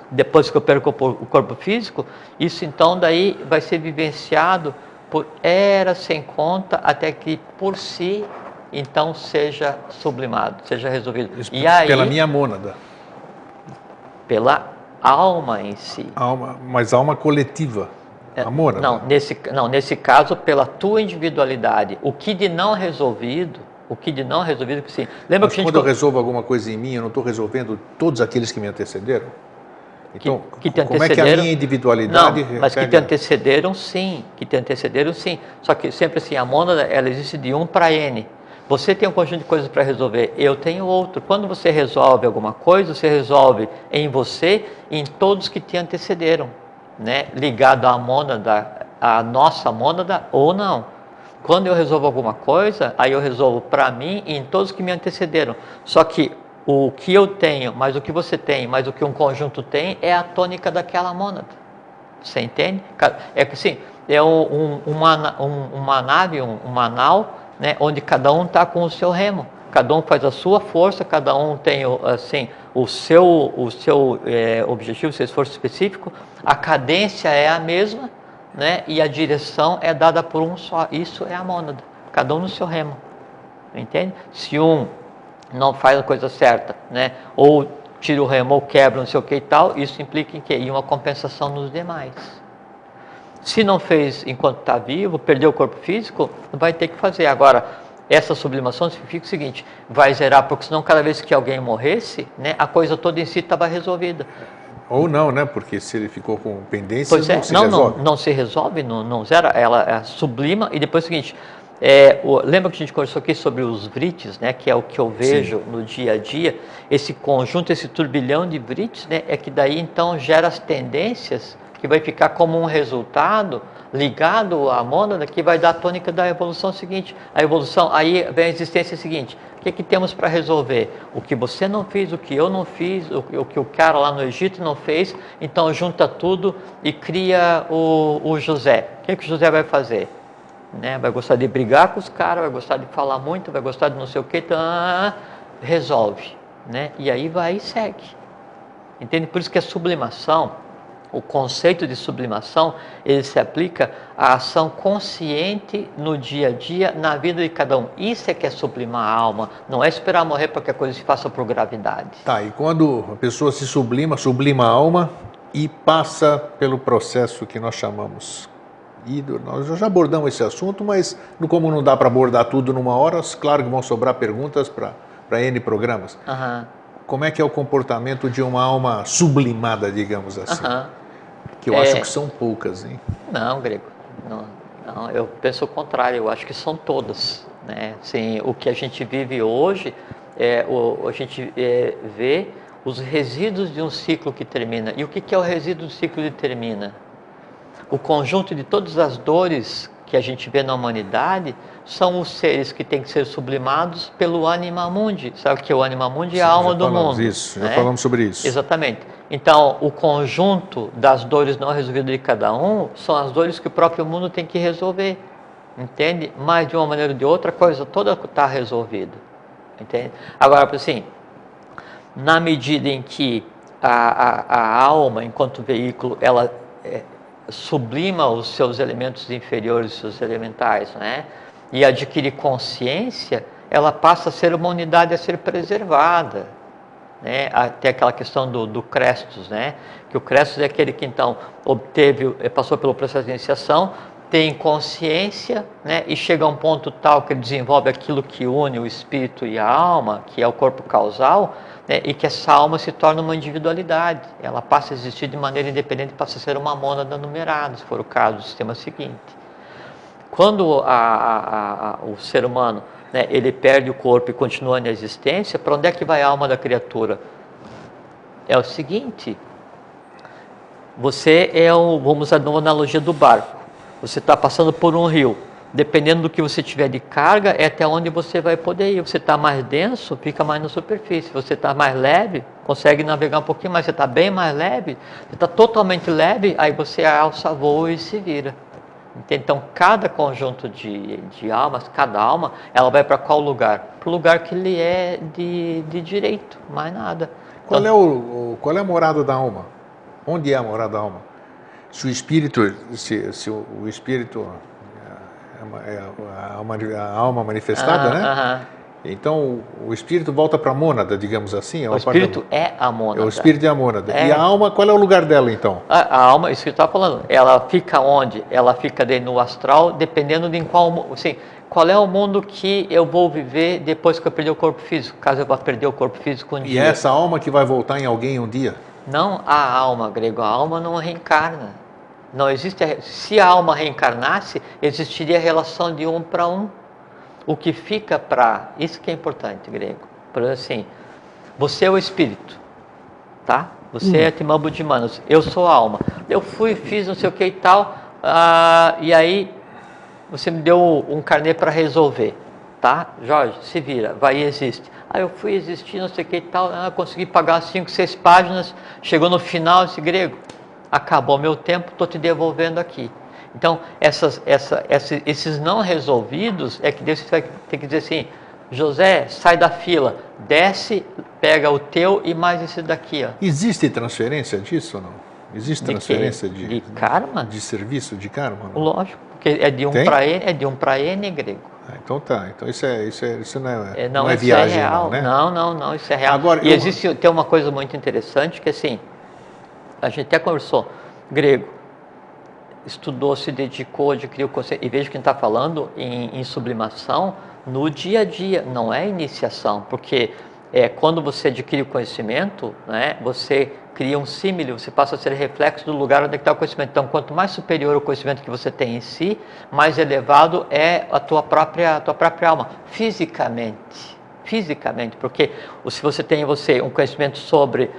depois que eu perco o corpo físico, isso então daí vai ser vivenciado por eras sem conta até que por si então seja sublimado, seja resolvido.
Isso,
e aí,
pela minha mônada.
Pela alma em si.
Mas alma coletiva. A mônada.
Nesse caso, pela tua individualidade. O que de não resolvido, sim. Lembra
mas que quando eu resolvo alguma coisa em mim, eu não estou resolvendo todos aqueles que me antecederam? Então,
que te
como é que a minha individualidade...
Não, mas que te antecederam sim, Só que sempre assim, a mônada, ela existe de 1 para N. Você tem um conjunto de coisas para resolver, eu tenho outro. Quando você resolve alguma coisa, você resolve em você e em todos que te antecederam, né? Ligado à mônada, à nossa mônada ou não. Quando eu resolvo alguma coisa, aí eu resolvo para mim e em todos que me antecederam. Só que o que eu tenho, mais o que você tem, mais o que um conjunto tem, é a tônica daquela mônada. Você entende? É que assim, é uma nave, uma nau, né, onde cada um está com o seu remo. Cada um faz a sua força, cada um tem assim, o seu objetivo, o seu esforço específico. A cadência é a mesma, né, e a direção é dada por um só. Isso é a mônada. Cada um no seu remo. Entende? Se um não faz a coisa certa, né, ou tira o remo ou quebra, não sei o que e tal, isso implica em quê? Em uma compensação nos demais. Se não fez enquanto está vivo, perdeu o corpo físico, vai ter que fazer. Agora, essa sublimação significa o seguinte, vai zerar, porque senão cada vez que alguém morresse, né, a coisa toda em si estava resolvida.
Ou não, né? Porque se ele ficou com pendências, não se resolve.
Não se resolve, não zera, ela sublima. E depois é o seguinte, lembra que a gente conversou aqui sobre os vritis, né, que é o que eu vejo Sim. no dia a dia, esse conjunto, esse turbilhão de vritis, né, é que daí então gera as tendências que vai ficar como um resultado ligado à mônada que vai dar a tônica da evolução seguinte. A evolução, aí vem a existência seguinte. O que temos para resolver? O que você não fez, o que eu não fiz, o que o cara lá no Egito não fez, então junta tudo e cria o José. O que o José vai fazer? Né? Vai gostar de brigar com os caras, vai gostar de falar muito, vai gostar de não sei o que, então, resolve. né? E aí vai e segue. Entende? Por isso que a sublimação, o conceito de sublimação, ele se aplica à ação consciente no dia a dia, na vida de cada um. Isso é que é sublimar a alma, não é esperar morrer para que a coisa se faça por gravidade.
Tá, e quando a pessoa se sublima a alma e passa pelo processo que nós chamamos. Nós já abordamos esse assunto, mas como não dá para abordar tudo numa hora, claro que vão sobrar perguntas para N programas. Como é que é o comportamento de uma alma sublimada, digamos assim? Que eu acho que são poucas, hein?
Não, Grego. Não, eu penso o contrário, eu acho que são todas, né? Assim, o que a gente vive hoje, a gente vê os resíduos de um ciclo que termina. E o que é o resíduo do ciclo que termina? O conjunto de todas as dores que a gente vê na humanidade são os seres que têm que ser sublimados pelo Anima Mundi. Sabe o que é o Anima Mundi? É a alma do mundo.
Já falamos sobre isso.
Exatamente. Então, o conjunto das dores não resolvidas de cada um são as dores que o próprio mundo tem que resolver. Entende? Mas de uma maneira ou de outra, a coisa toda está resolvida. Entende? Agora, assim, na medida em que a alma, enquanto veículo, ela sublima os seus elementos inferiores, os seus elementais, né? E adquire consciência, ela passa a ser uma unidade a ser preservada, né? Tem aquela questão do Crestos, né? Que o Crestos é aquele que então passou pelo processo de iniciação, tem consciência, né? E chega a um ponto tal que ele desenvolve aquilo que une o espírito e a alma, que é o corpo causal, né? E que essa alma se torna uma individualidade, ela passa a existir de maneira independente, passa a ser uma mônada numerada, se for o caso do sistema seguinte. Quando o ser humano, né, ele perde o corpo e continua na existência, para onde é que vai a alma da criatura? É o seguinte, você vamos usar uma analogia do barco, você está passando por um rio, dependendo do que você tiver de carga, é até onde você vai poder ir. Você está mais denso, fica mais na superfície. Você está mais leve, consegue navegar um pouquinho mais. Você está bem mais leve, você está totalmente leve, aí você alça voo e se vira. Então, cada conjunto de almas, cada alma, ela vai para qual lugar? Para o lugar que lhe é de direito, mais nada.
Qual é a morada da alma? Onde é a morada da alma? Se o espírito, se o espírito a alma manifestada, né? Então, o espírito volta para a mônada, digamos assim.
O espírito é a mônada.
O espírito é a mônada. E a alma, qual é o lugar dela, então?
A alma, isso que eu estava falando, ela fica onde? Ela fica no astral, dependendo de qual é o mundo que eu vou viver depois que eu perder o corpo físico, caso eu vá perder o corpo físico um dia.
E é essa alma que vai voltar em alguém um dia?
Não a alma, Grego, a alma não reencarna. Não existe. Se a alma reencarnasse, existiria a relação de um para um. O que fica isso que é importante, Grego. Por exemplo, assim, você é o espírito, tá? Você é Atman Buddhimanos, eu sou a alma. Eu fiz não sei o que e tal, e aí você me deu um carnê para resolver, tá? Jorge, se vira, vai e existe. Aí eu fui existir, não sei o que e tal, consegui pagar 5, 6 páginas, chegou no final, esse Grego, acabou meu tempo, estou te devolvendo aqui. Então, esses não resolvidos é que Deus vai ter que dizer assim, José, sai da fila, desce, pega o teu e mais esse daqui. Ó.
Existe transferência disso ou não? Existe transferência de
karma?
De serviço, de karma? Não?
Lógico, porque é de um para N, Grego.
Então tá, então isso
não é
viagem,
é real.
Não, né?
Não, isso é real. Agora, tem uma coisa muito interessante que assim, a gente até conversou, Grego, estudou, se dedicou, adquiriu conceito, e veja que a gente está falando em sublimação no dia a dia, não é iniciação, porque quando você adquire o conhecimento, né, você cria um símile, você passa a ser reflexo do lugar onde está o conhecimento. Então, quanto mais superior o conhecimento que você tem em si, mais elevado é a tua própria alma, fisicamente, porque se você tem em você um conhecimento sobre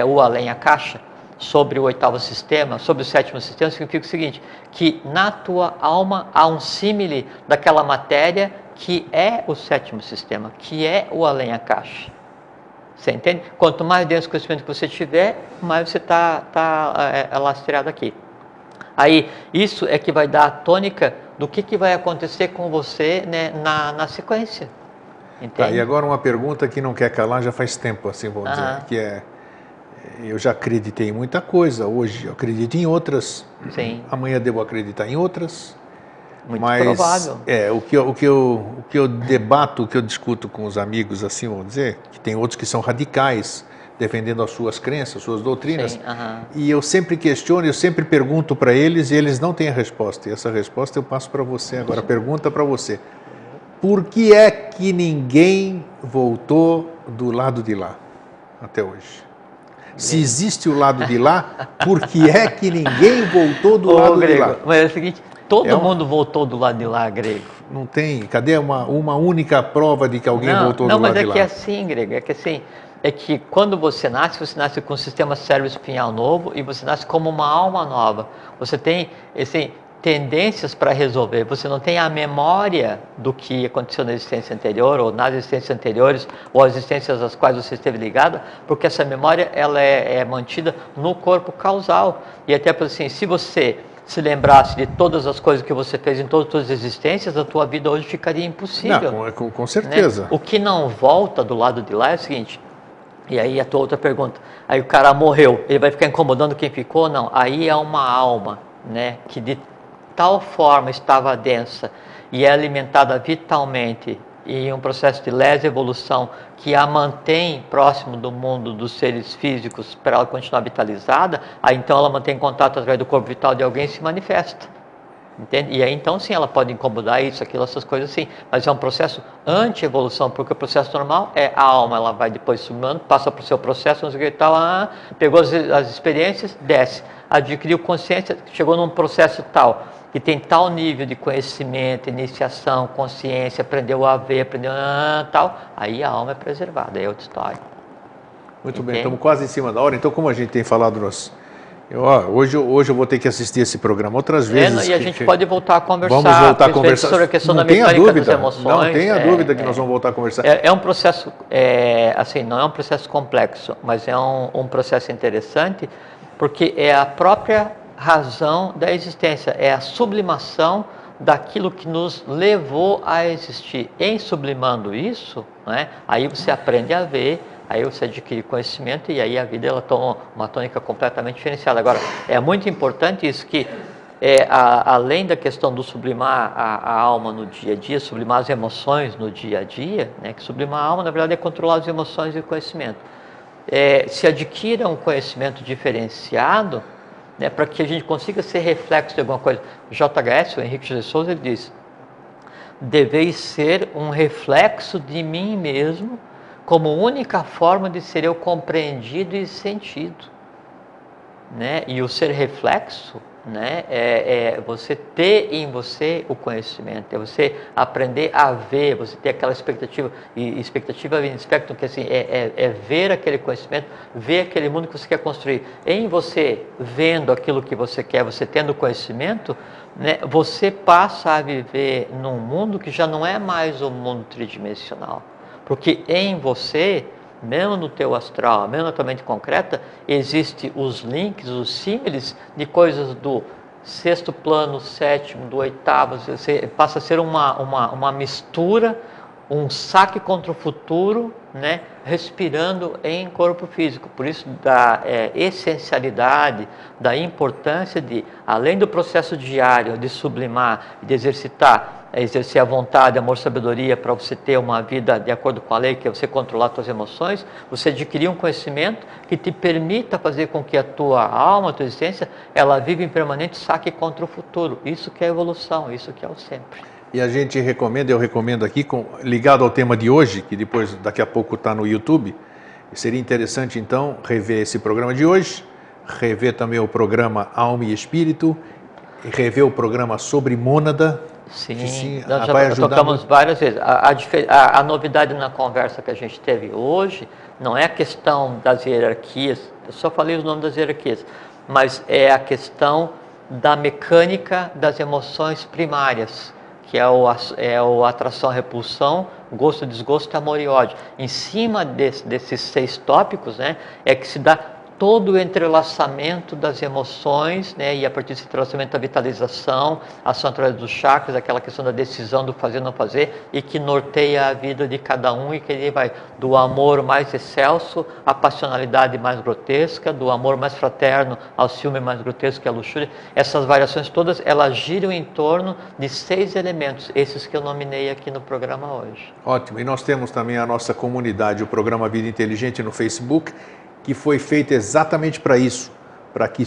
o além, a caixa, sobre o 8º sistema, sobre o 7º sistema, significa o seguinte, que na tua alma há um símile daquela matéria que é o 7º sistema, que é o além, a caixa. Você entende? Quanto mais denso o conhecimento que você tiver, mais você está lastreado aqui. Aí, isso é que vai dar a tônica do que vai acontecer com você, né, na sequência. Entende?
Tá, e agora uma pergunta que não quer calar já faz tempo, assim, vamos dizer, que é, eu já acreditei em muita coisa, hoje eu acredito em outras,
Sim.
amanhã devo acreditar em outras,
Muito
mas
provável.
o que eu debato, o que eu discuto com os amigos, assim, vamos dizer, que tem outros que são radicais, defendendo as suas crenças, as suas doutrinas,
Sim,
e eu sempre questiono, eu sempre pergunto para eles e eles não têm a resposta, e essa resposta eu passo para você agora, pergunta para você. Por que é que ninguém voltou do lado de lá até hoje? Se existe o lado de lá, por que é que ninguém voltou do lado
Grego,
de lá?
mas é o seguinte, todo
É um-
mundo voltou do lado de lá, Grego.
Não tem, cadê uma única prova de que alguém voltou do
Mas
lado
é
de
que é
lá?
assim, Grego, é que assim, é que quando você nasce com um sistema cérebro-espinhal novo e você nasce como uma alma nova. Você tem, assim, tendências para resolver. Você não tem a memória do que aconteceu na existência anterior ou nas existências anteriores ou as existências às quais você esteve ligado, porque essa memória ela é mantida no corpo causal. E até por assim, se você se lembrasse de todas as coisas que você fez em todas as suas existências, a tua vida hoje ficaria impossível.
Não, com certeza.
Né? O que não volta do lado de lá é o seguinte, e aí a tua outra pergunta, aí o cara morreu, ele vai ficar incomodando quem ficou? Não, aí é uma alma, né, que de tal forma estava densa e é alimentada vitalmente em um processo de lesa evolução que a mantém próximo do mundo dos seres físicos para ela continuar vitalizada, aí então ela mantém contato através do corpo vital de alguém e se manifesta. Entende? E aí então sim, ela pode incomodar isso, aquilo, essas coisas assim, mas é um processo anti-evolução, porque o processo normal é a alma, ela vai depois sublimando, passa para o seu processo, não sei o que tal, pegou as experiências, desce, adquiriu consciência, chegou num processo tal, que tem tal nível de conhecimento, iniciação, consciência, aprendeu a ver, aprendeu tal, aí a alma é preservada, aí é outra história.
Muito bem, estamos quase em cima da hora, então como a gente tem falado hoje eu vou ter que assistir esse programa outras vezes.
E a gente pode voltar a conversar.
Vamos voltar a conversar
sobre a questão
não
da
tenha
mecânica
dúvida,
das emoções.
não tenha dúvida que nós vamos voltar a conversar.
É um processo, assim, não é um processo complexo, mas é um processo interessante, porque é a própria razão da existência, é a sublimação daquilo que nos levou a existir. Em sublimando isso, né, aí você aprende a ver, aí você adquire conhecimento e aí a vida ela toma uma tônica completamente diferenciada. Agora, é muito importante isso que, além da questão do sublimar a alma no dia a dia, sublimar as emoções no dia a dia, né, que sublimar a alma, na verdade, é controlar as emoções e o conhecimento. Se adquira um conhecimento diferenciado, né, para que a gente consiga ser reflexo de alguma coisa. O JHS, o Henrique José Souza, ele diz: deveis ser um reflexo de mim mesmo, como única forma de ser eu compreendido e sentido, né? E o ser reflexo, né, é você ter em você o conhecimento, é você aprender a ver, você ter aquela expectativa, e expectativa vem espectro, que assim, é ver aquele conhecimento, ver aquele mundo que você quer construir. Em você vendo aquilo que você quer, você tendo conhecimento, né, você passa a viver num mundo que já não é mais um mundo tridimensional. Porque em você, mesmo no teu astral, mesmo na tua mente concreta, existem os links, os símiles de coisas do sexto plano, sétimo, do oitavo, você passa a ser uma mistura, um saque contra o futuro, né, respirando em corpo físico. Por isso da essencialidade, da importância de, além do processo diário de sublimar, de exercer a vontade, amor, sabedoria, para você ter uma vida de acordo com a lei, que é você controlar as suas emoções, você adquirir um conhecimento que te permita fazer com que a tua alma, a tua existência, ela viva em permanente saque contra o futuro. Isso que é evolução, isso que é o sempre.
E a gente recomenda, eu recomendo aqui, ligado ao tema de hoje, que depois, daqui a pouco está no YouTube, seria interessante então rever esse programa de hoje, rever também o programa Alma e Espírito, e rever o programa sobre mônada.
Sim, nós já tocamos várias vezes. A novidade na conversa que a gente teve hoje não é a questão das hierarquias, eu só falei os nomes das hierarquias, mas é a questão da mecânica das emoções primárias, que é o atração, repulsão, gosto, desgosto, amor e ódio. Em cima desses 6 tópicos, né, é que se dá todo o entrelaçamento das emoções, né? E a partir desse entrelaçamento da vitalização, ação através dos chakras, aquela questão da decisão do fazer ou não fazer, e que norteia a vida de cada um, e que ele vai do amor mais excelso à passionalidade mais grotesca, do amor mais fraterno ao ciúme mais grotesco, que é a luxúria. Essas variações todas, elas giram em torno de 6 elementos, esses que eu nominei aqui no programa hoje.
Ótimo. E nós temos também a nossa comunidade, o programa Vida Inteligente no Facebook, que foi feito exatamente para isso, para que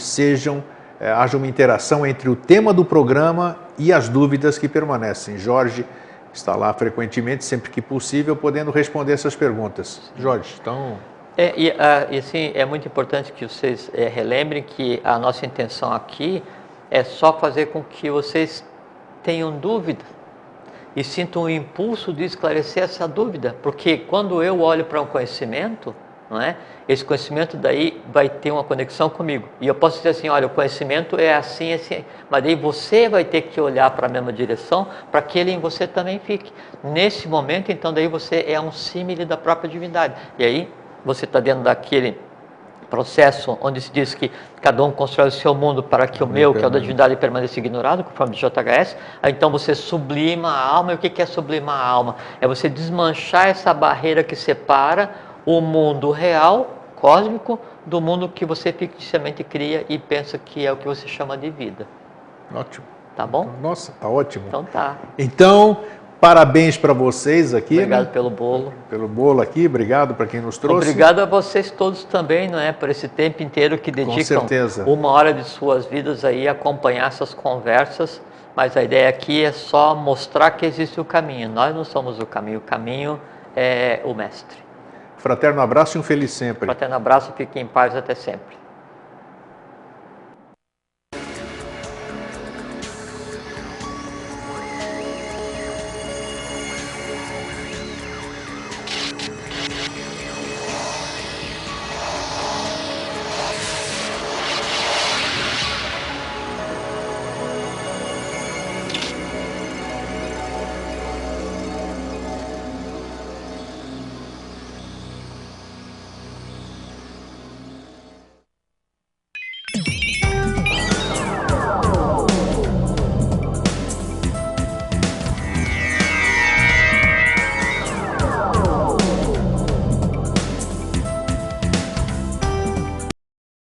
haja uma interação entre o tema do programa e as dúvidas que permanecem. Jorge está lá frequentemente, sempre que possível, podendo responder essas perguntas. Jorge, então...
E assim, é muito importante que vocês relembrem que a nossa intenção aqui é só fazer com que vocês tenham dúvida e sintam o impulso de esclarecer essa dúvida, porque quando eu olho para um conhecimento, não é? Esse conhecimento daí vai ter uma conexão comigo. E eu posso dizer assim, olha, o conhecimento é assim, assim. Mas daí você vai ter que olhar para a mesma direção para que ele em você também fique. Nesse momento, então, daí você é um símile da própria divindade. E aí você está dentro daquele processo onde se diz que cada um constrói o seu mundo para que o meu, que é o da divindade, permaneça ignorado, conforme o JHS. Aí, então você sublima a alma. E o que é sublimar a alma? É você desmanchar essa barreira que separa o mundo real, cósmico, do mundo que você ficticiamente cria e pensa que é o que você chama de vida.
Ótimo.
Tá bom?
Nossa, tá ótimo.
Então tá.
Então, parabéns para vocês aqui.
Obrigado,
né?
pelo bolo.
Pelo bolo aqui, obrigado para quem nos trouxe.
Obrigado a vocês todos também, não é? Por esse tempo inteiro que dedicam 1 hora de suas vidas aí a acompanhar essas conversas. Mas a ideia aqui é só mostrar que existe o caminho. Nós não somos o caminho é o mestre.
Fraterno abraço e um feliz sempre.
Fraterno abraço, fiquem em paz até sempre.